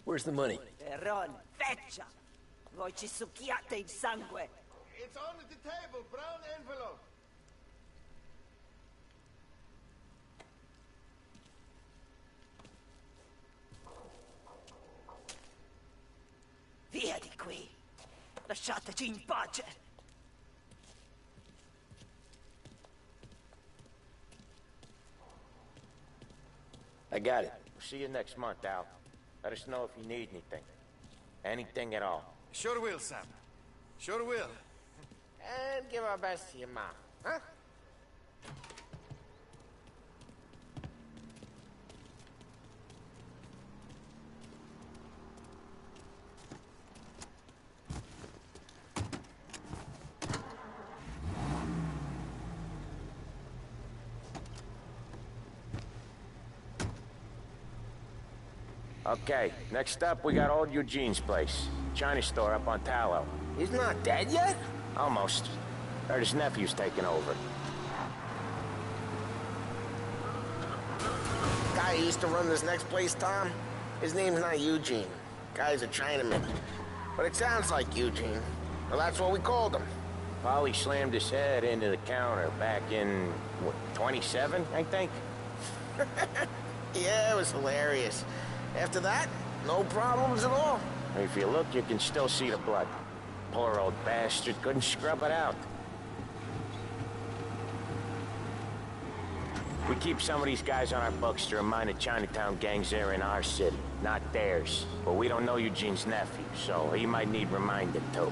Where's the money? Peron, feccia! Voi ci succhiate il sangue! It's on the table, brown envelope. Via di qui! Lasciateci in pace! I got it. We'll see you next month, Al. Let us know if you need anything. Anything at all. Sure will, Sam. Sure will. And give our best to your mom, huh? Okay, next up, we got old Eugene's place. China store up on Tallow. He's not dead yet? Almost. Heard his nephew's taking over. Guy who used to run this next place, Tom? His name's not Eugene. Guy's a Chinaman. But it sounds like Eugene. Well, that's what we called him. Polly slammed his head into the counter back in, what, 27, I think? Yeah, it was hilarious. After that, no problems at all. If you look, you can still see the blood. Poor old bastard couldn't scrub it out. We keep some of these guys on our books to remind the Chinatown gangs they're in our city, not theirs. But we don't know Eugene's nephew, so he might need reminded too.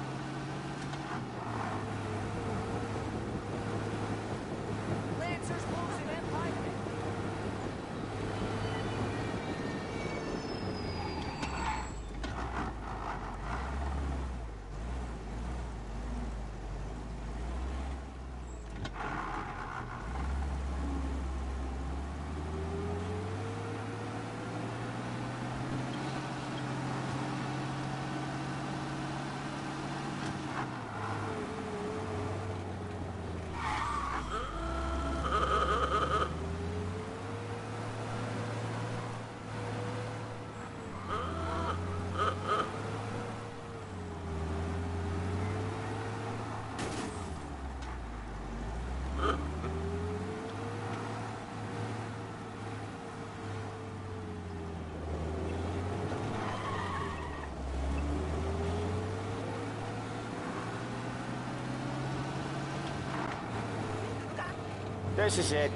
This is it.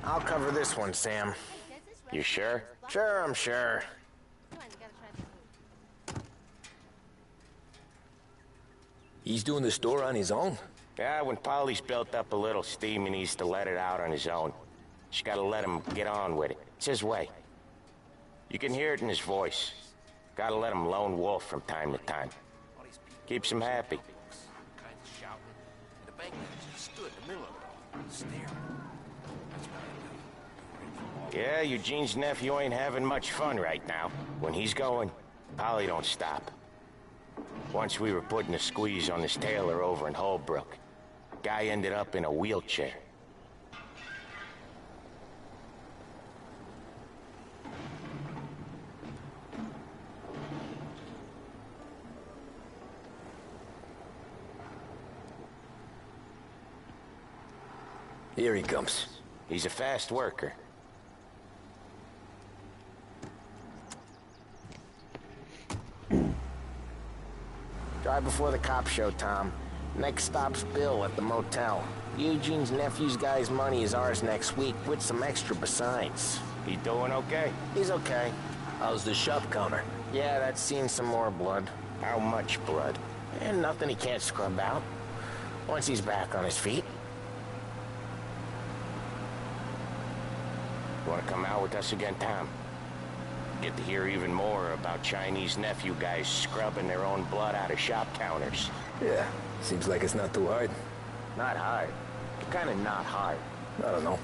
I'll cover this one, Sam. You sure? Sure, I'm sure. He's doing the store on his own? Yeah, when Polly's built up a little steam, he needs to let it out on his own. Just gotta let him get on with it. It's his way. You can hear it in his voice. Gotta let him lone wolf from time to time. Keeps him happy. The bank manager stood in the middle of it all, staring. Yeah, Eugene's nephew ain't having much fun right now. When he's going, Polly don't stop. Once we were putting a squeeze on this tailor over in Holbrook. Guy ended up in a wheelchair. Here he comes. He's a fast worker. Drive before the cops show, Tom. Next stop's Bill at the motel. Eugene's nephew's guy's money is ours next week, with some extra besides. He doing okay? He's okay. How's the shop counter? Yeah, that's seen some more blood. How much blood? And nothing he can't scrub out. Once he's back on his feet. You want to come out with us again, Tom? Get to hear even more about Chinese nephew guys scrubbing their own blood out of shop counters. Yeah, seems like it's not too hard. Not hard. Kind of not hard. I don't know.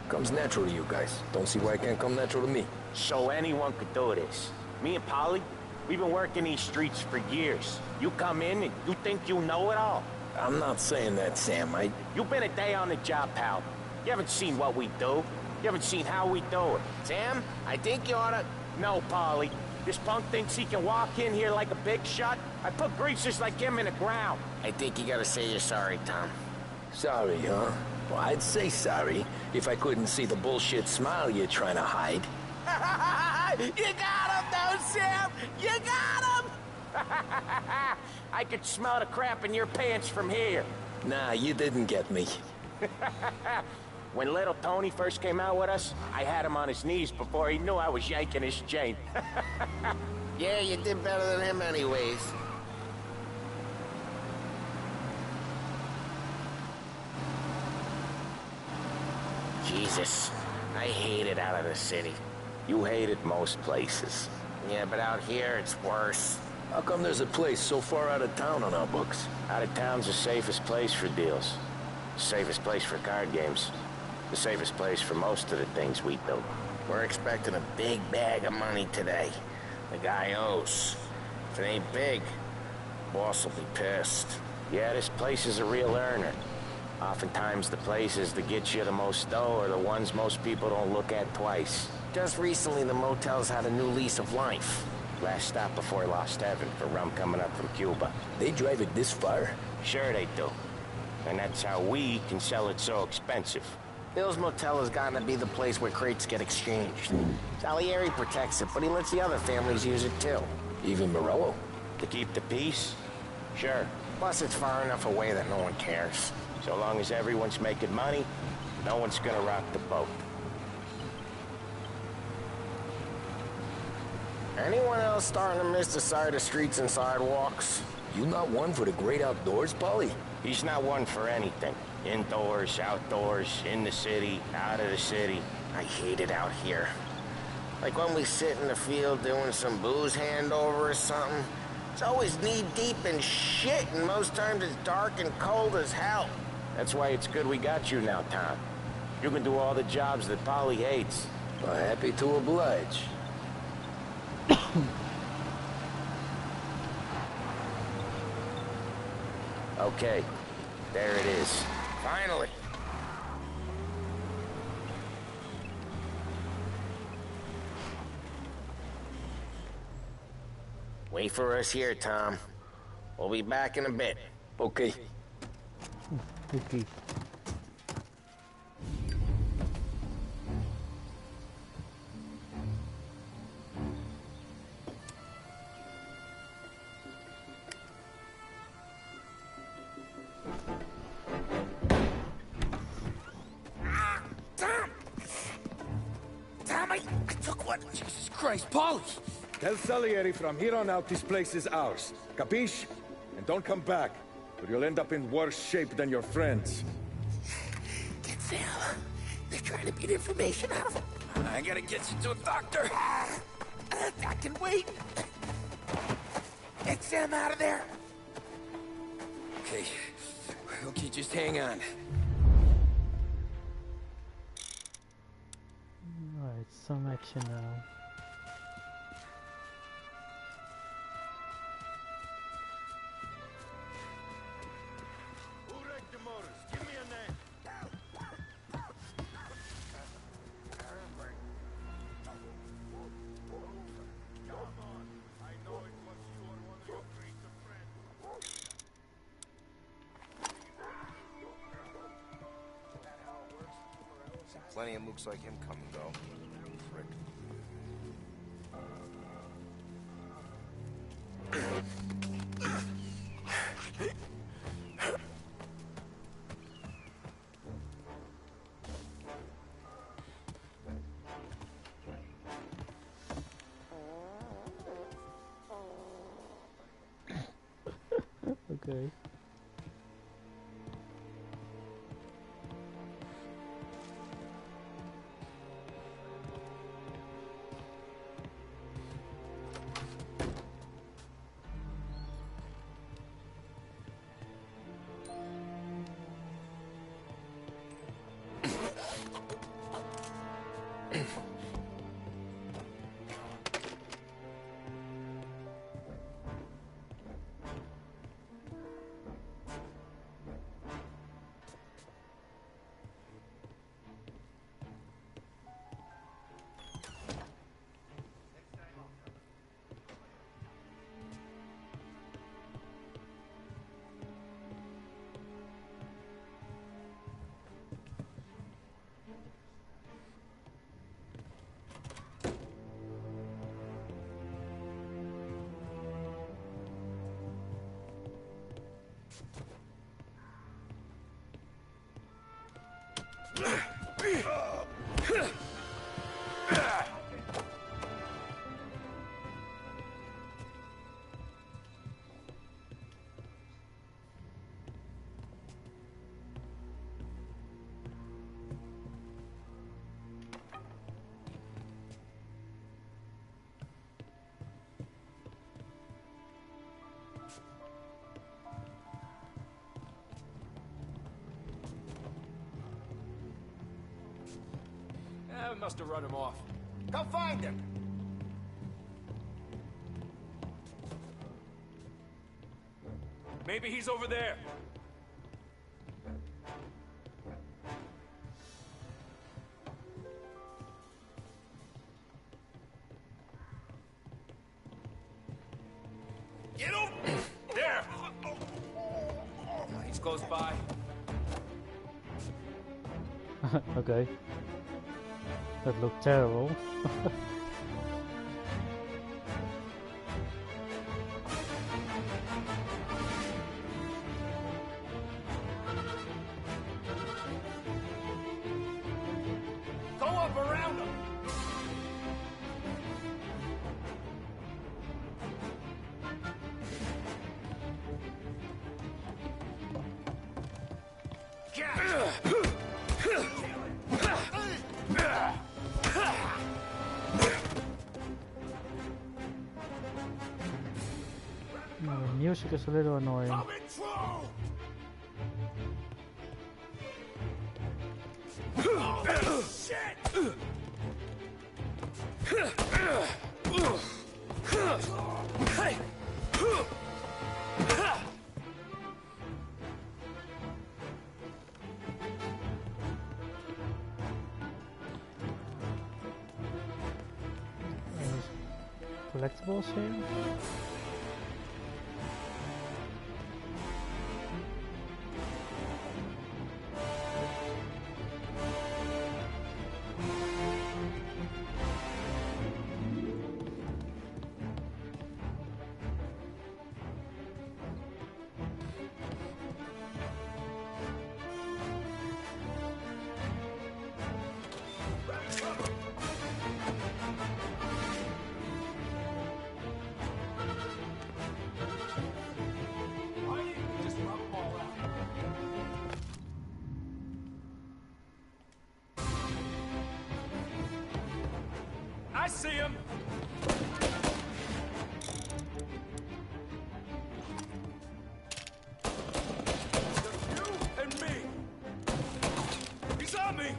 Comes natural to you guys. Don't see why it can't come natural to me. So anyone could do this. Me and Polly, we've been working these streets for years. You come in and you think you know it all. I'm not saying that, Sam. You've been a day on the job, pal. You haven't seen what we do. You haven't seen how we do it. Sam, I think you oughta... No, Polly. This punk thinks he can walk in here like a big shot. I put greasers like him in the ground. I think you gotta say you're sorry, Tom. Sorry, huh? Well, I'd say sorry if I couldn't see the bullshit smile you're trying to hide. You got him, though, Sam! You got him! I could smell the crap in your pants from here. Nah, you didn't get me. When little Tony first came out with us, I had him on his knees before he knew I was yanking his chain. Yeah, you did better than him anyways. Jesus, I hate it out of the city. You hate it most places. Yeah, but out here it's worse. How come there's a place so far out of town on our books? Out of town's the safest place for deals. Safest place for card games. The safest place for most of the things we do. We're expecting a big bag of money today. The guy owes. If it ain't big, boss will be pissed. Yeah, this place is a real earner. Oftentimes the places that get you the most dough are the ones most people don't look at twice. Just recently the motel's had a new lease of life. Last stop before Lost Heaven for rum coming up from Cuba. They drive it this far? Sure they do. And that's how we can sell it so expensive. Bill's Motel has gotten to be the place where crates get exchanged. Salieri protects it, but he lets the other families use it too. Even Morello? To keep the peace? Sure. Plus it's far enough away that no one cares. So long as everyone's making money, no one's gonna rock the boat. Anyone else starting to miss the side of streets and sidewalks? You not one for the great outdoors, Polly? He's not one for anything. Indoors, outdoors, in the city, out of the city. I hate it out here. Like when we sit in the field doing some booze handover or something. It's always knee-deep in shit, and most times it's dark and cold as hell. That's why it's good we got you now, Tom. You can do all the jobs that Polly hates. Well, happy to oblige. Okay, there it is. Finally. Wait for us here, Tom. We'll be back in a bit. Okay. Okay. What? Jesus Christ, Polly! Tell Salieri from here on out this place is ours. Capiche? And don't come back, or you'll end up in worse shape than your friends. Get Sam. They're trying to beat information out of him. I gotta get you to a doctor. I can wait. Get Sam out of there. Okay. Okay, just hang on. Alright, some action now. Plenty of mooks like him come and go. Frick. Okay. I must have run him off. Go find him! Maybe he's over there. Get over there! He's close by. Okay. That looked terrible. Go up around him! No, the music is a little annoying. Collectibles here? see him! You and me! He's on me!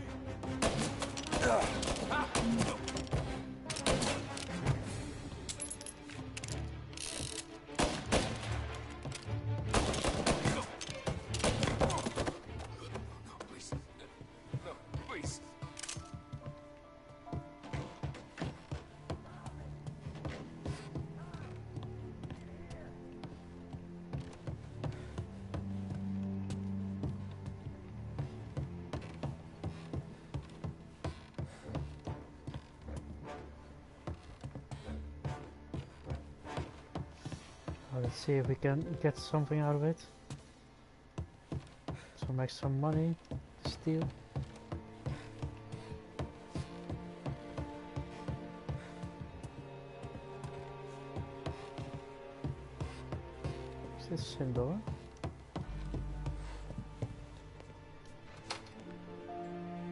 Let's see if we can get something out of it. Some extra money to steal. Is this the same door?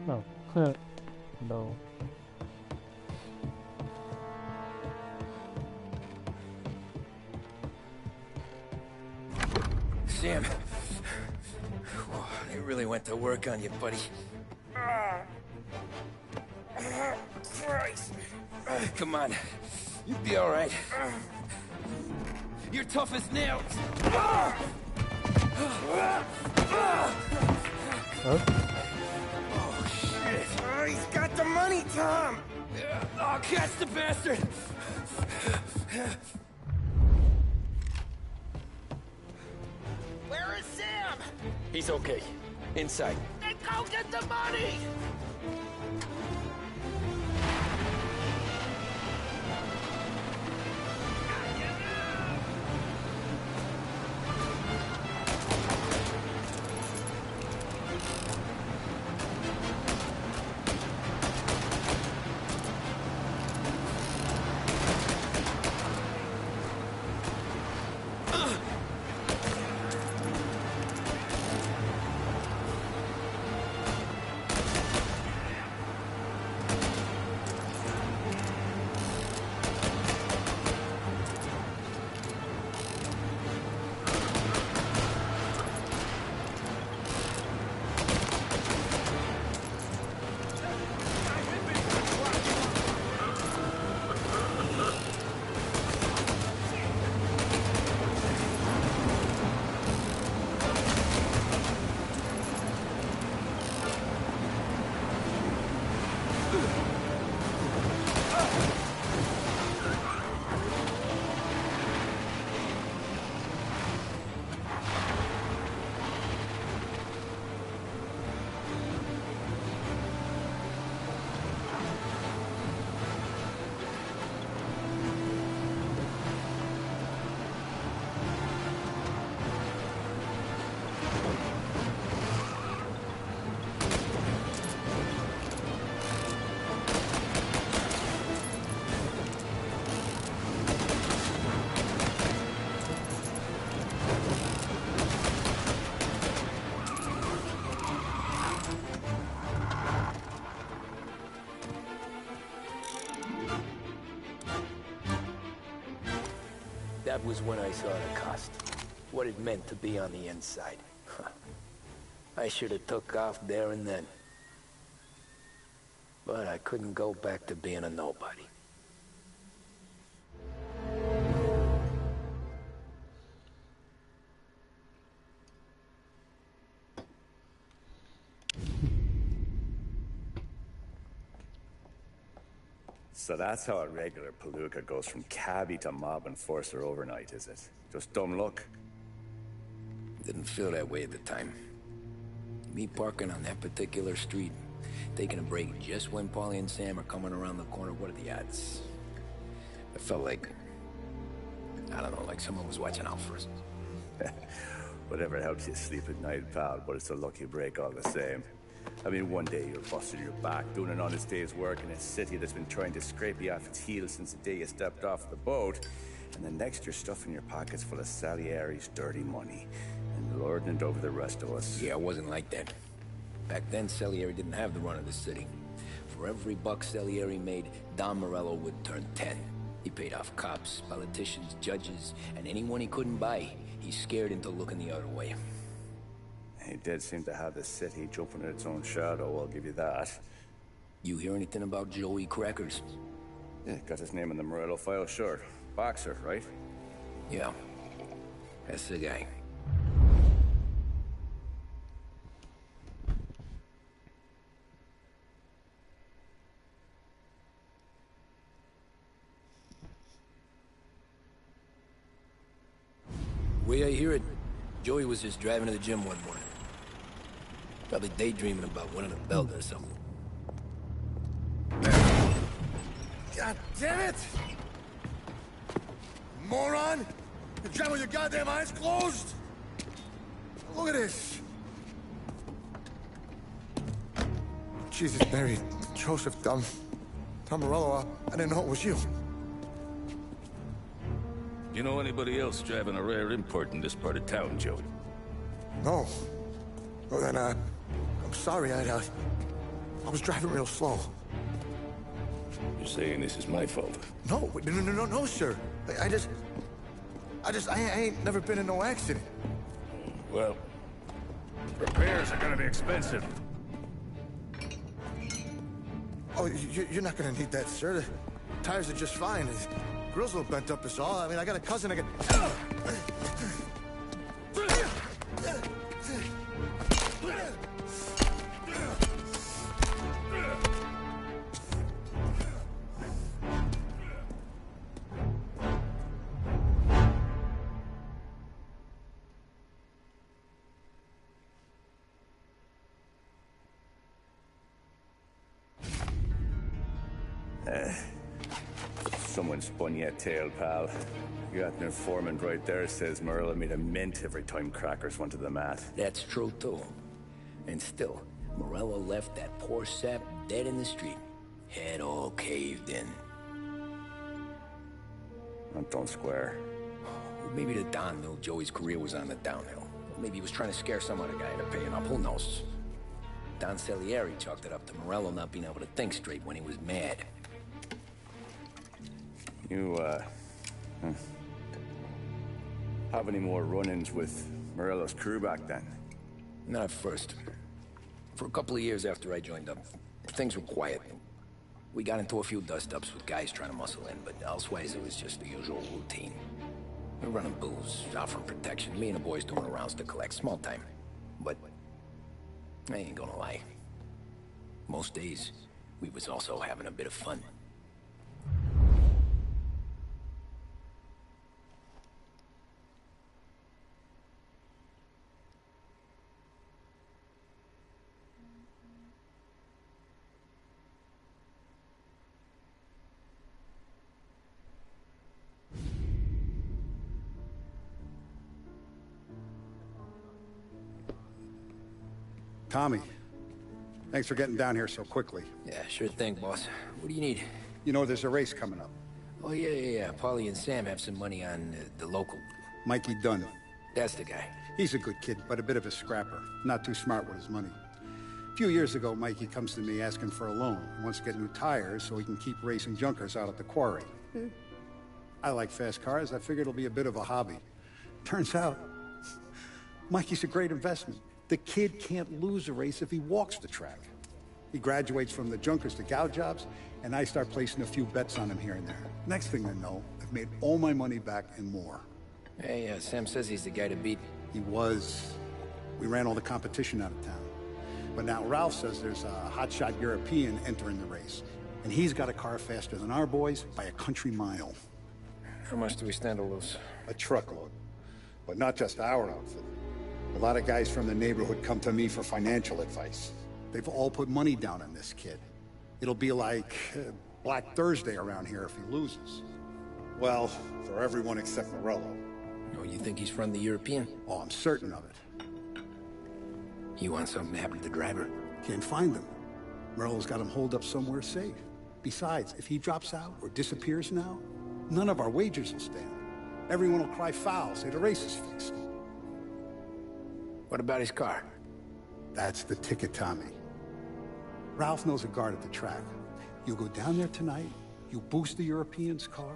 No. No. Sam, they really went to work on you, buddy. Christ. Come on, you'll be all right. You're tough as nails. Oh? Oh, shit. Oh, he's got the money, Tom. Oh, catch the bastard. Where is Sam? He's okay. Inside. Then go get the money! That was when I saw the cost. What it meant to be on the inside. I should have took off there and then. But I couldn't go back to being a nobody. So that's how a regular palooka goes from cabbie to mob enforcer overnight, is it? Just dumb luck? Didn't feel that way at the time. Me parking on that particular street, taking a break just when Paulie and Sam are coming around the corner, what are the odds? I felt like, I don't know, like someone was watching out for us. Whatever helps you sleep at night, pal, but it's a lucky break all the same. I mean, one day you're busted your back, doing an honest day's work in a city that's been trying to scrape you off its heels since the day you stepped off the boat, and the next you're stuffing your pockets full of Salieri's dirty money, and lording it over the rest of us. Yeah, it wasn't like that. Back then, Salieri didn't have the run of the city. For For every buck Salieri made, Don Morello would turn 10. He paid off cops, politicians, judges, and anyone he couldn't buy, he scared into looking the other way. He did seem to have the city jumping at its own shadow, I'll give you that. You hear anything about Joey Crackers? Yeah, got his name in the Morello file, sure. Boxer, right? Yeah. That's the guy. The way I hear it, Joey was just driving to the gym one morning. Probably daydreaming about winning a belt or something. God damn it! Moron! You're driving with your goddamn eyes closed? Look at this! Jesus, Mary, Joseph, Tom Morello, I didn't know it was you. You know anybody else driving a rare import in this part of town, Joey? No. Well, then, I'm sorry, I was driving real slow. You're saying this is my fault? No, no, sir. I ain't never been in no accident. Well, repairs are gonna be expensive. Oh, you're not gonna need that, sir. The tires are just fine. The grill's a little bent up is all. I mean, I got a cousin I can... Someone spun you a tail, pal. You got an informant right there says Morello made a mint every time Crackers went to the mat. That's true, too. And still, Morello left that poor sap dead in the street. Head all caved in. That don't square. Maybe the Don knew Joey's career was on the downhill. Maybe he was trying to scare some other guy into paying up. Who knows? Don Salieri chalked it up to Morello not being able to think straight when he was mad. You, have any more run-ins with Morello's crew back then? Not at first. For a couple of years after I joined up, things were quiet. We got into a few dust-ups with guys trying to muscle in, but elsewise it was just the usual routine. We're running booze, offering protection, me and the boys doing rounds to collect, small time. But I ain't gonna lie. Most days, we was also having a bit of fun. Tommy, thanks for getting down here so quickly. Yeah, sure thing, boss. What do you need? You know there's a race coming up. Oh, yeah. Paulie and Sam have some money on the local. Mikey Dunn. That's the guy. He's a good kid, but a bit of a scrapper. Not too smart with his money. A few years ago, Mikey comes to me asking for a loan. He wants to get new tires so he can keep racing junkers out at the quarry. I like fast cars. I figured it'll be a bit of a hobby. Turns out, Mikey's a great investment. The kid can't lose a race if he walks the track. He graduates from the junkers to gout jobs, and I start placing a few bets on him here and there. Next thing I know, I've made all my money back and more. Hey, Sam says he's the guy to beat. He was. We ran all the competition out of town. But now Ralph says there's a hotshot European entering the race. And he's got a car faster than our boys by a country mile. How much do we stand to lose? A truckload. But not just our outfit. A lot of guys from the neighborhood come to me for financial advice. They've all put money down on this kid. It'll be like Black Thursday around here if he loses. Well, for everyone except Morello. Oh, you think he's from the European? Oh, I'm certain of it. You want something to happen to the driver? Can't find him. Morello's got him holed up somewhere safe. Besides, if he drops out or disappears now, none of our wagers will stand. Everyone will cry foul, say the race is fixed. What about his car? That's the ticket, Tommy. Ralph knows a guard at the track. You go down there tonight, you boost the European's car,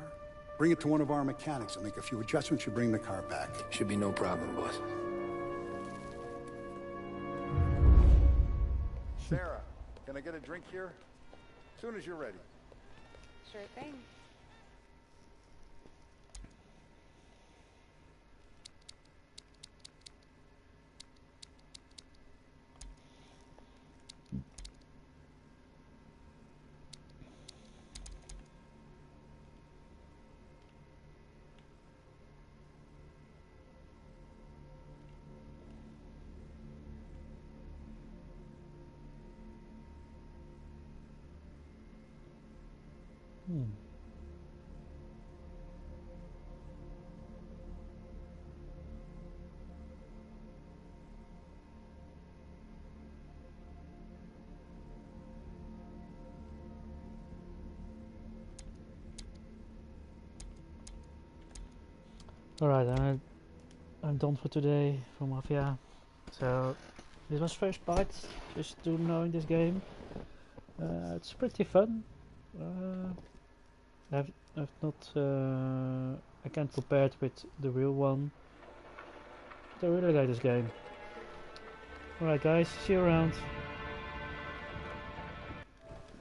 bring it to one of our mechanics, and make a few adjustments, you bring the car back. Should be no problem, boss. Sarah, can I get a drink here? As soon as you're ready. Sure thing. Alright, I'm done for today for Mafia. So this was first bite, just to knowing this game. It's pretty fun. I've not I can't compare it with the real one. But I really like this game. Alright guys, see you around.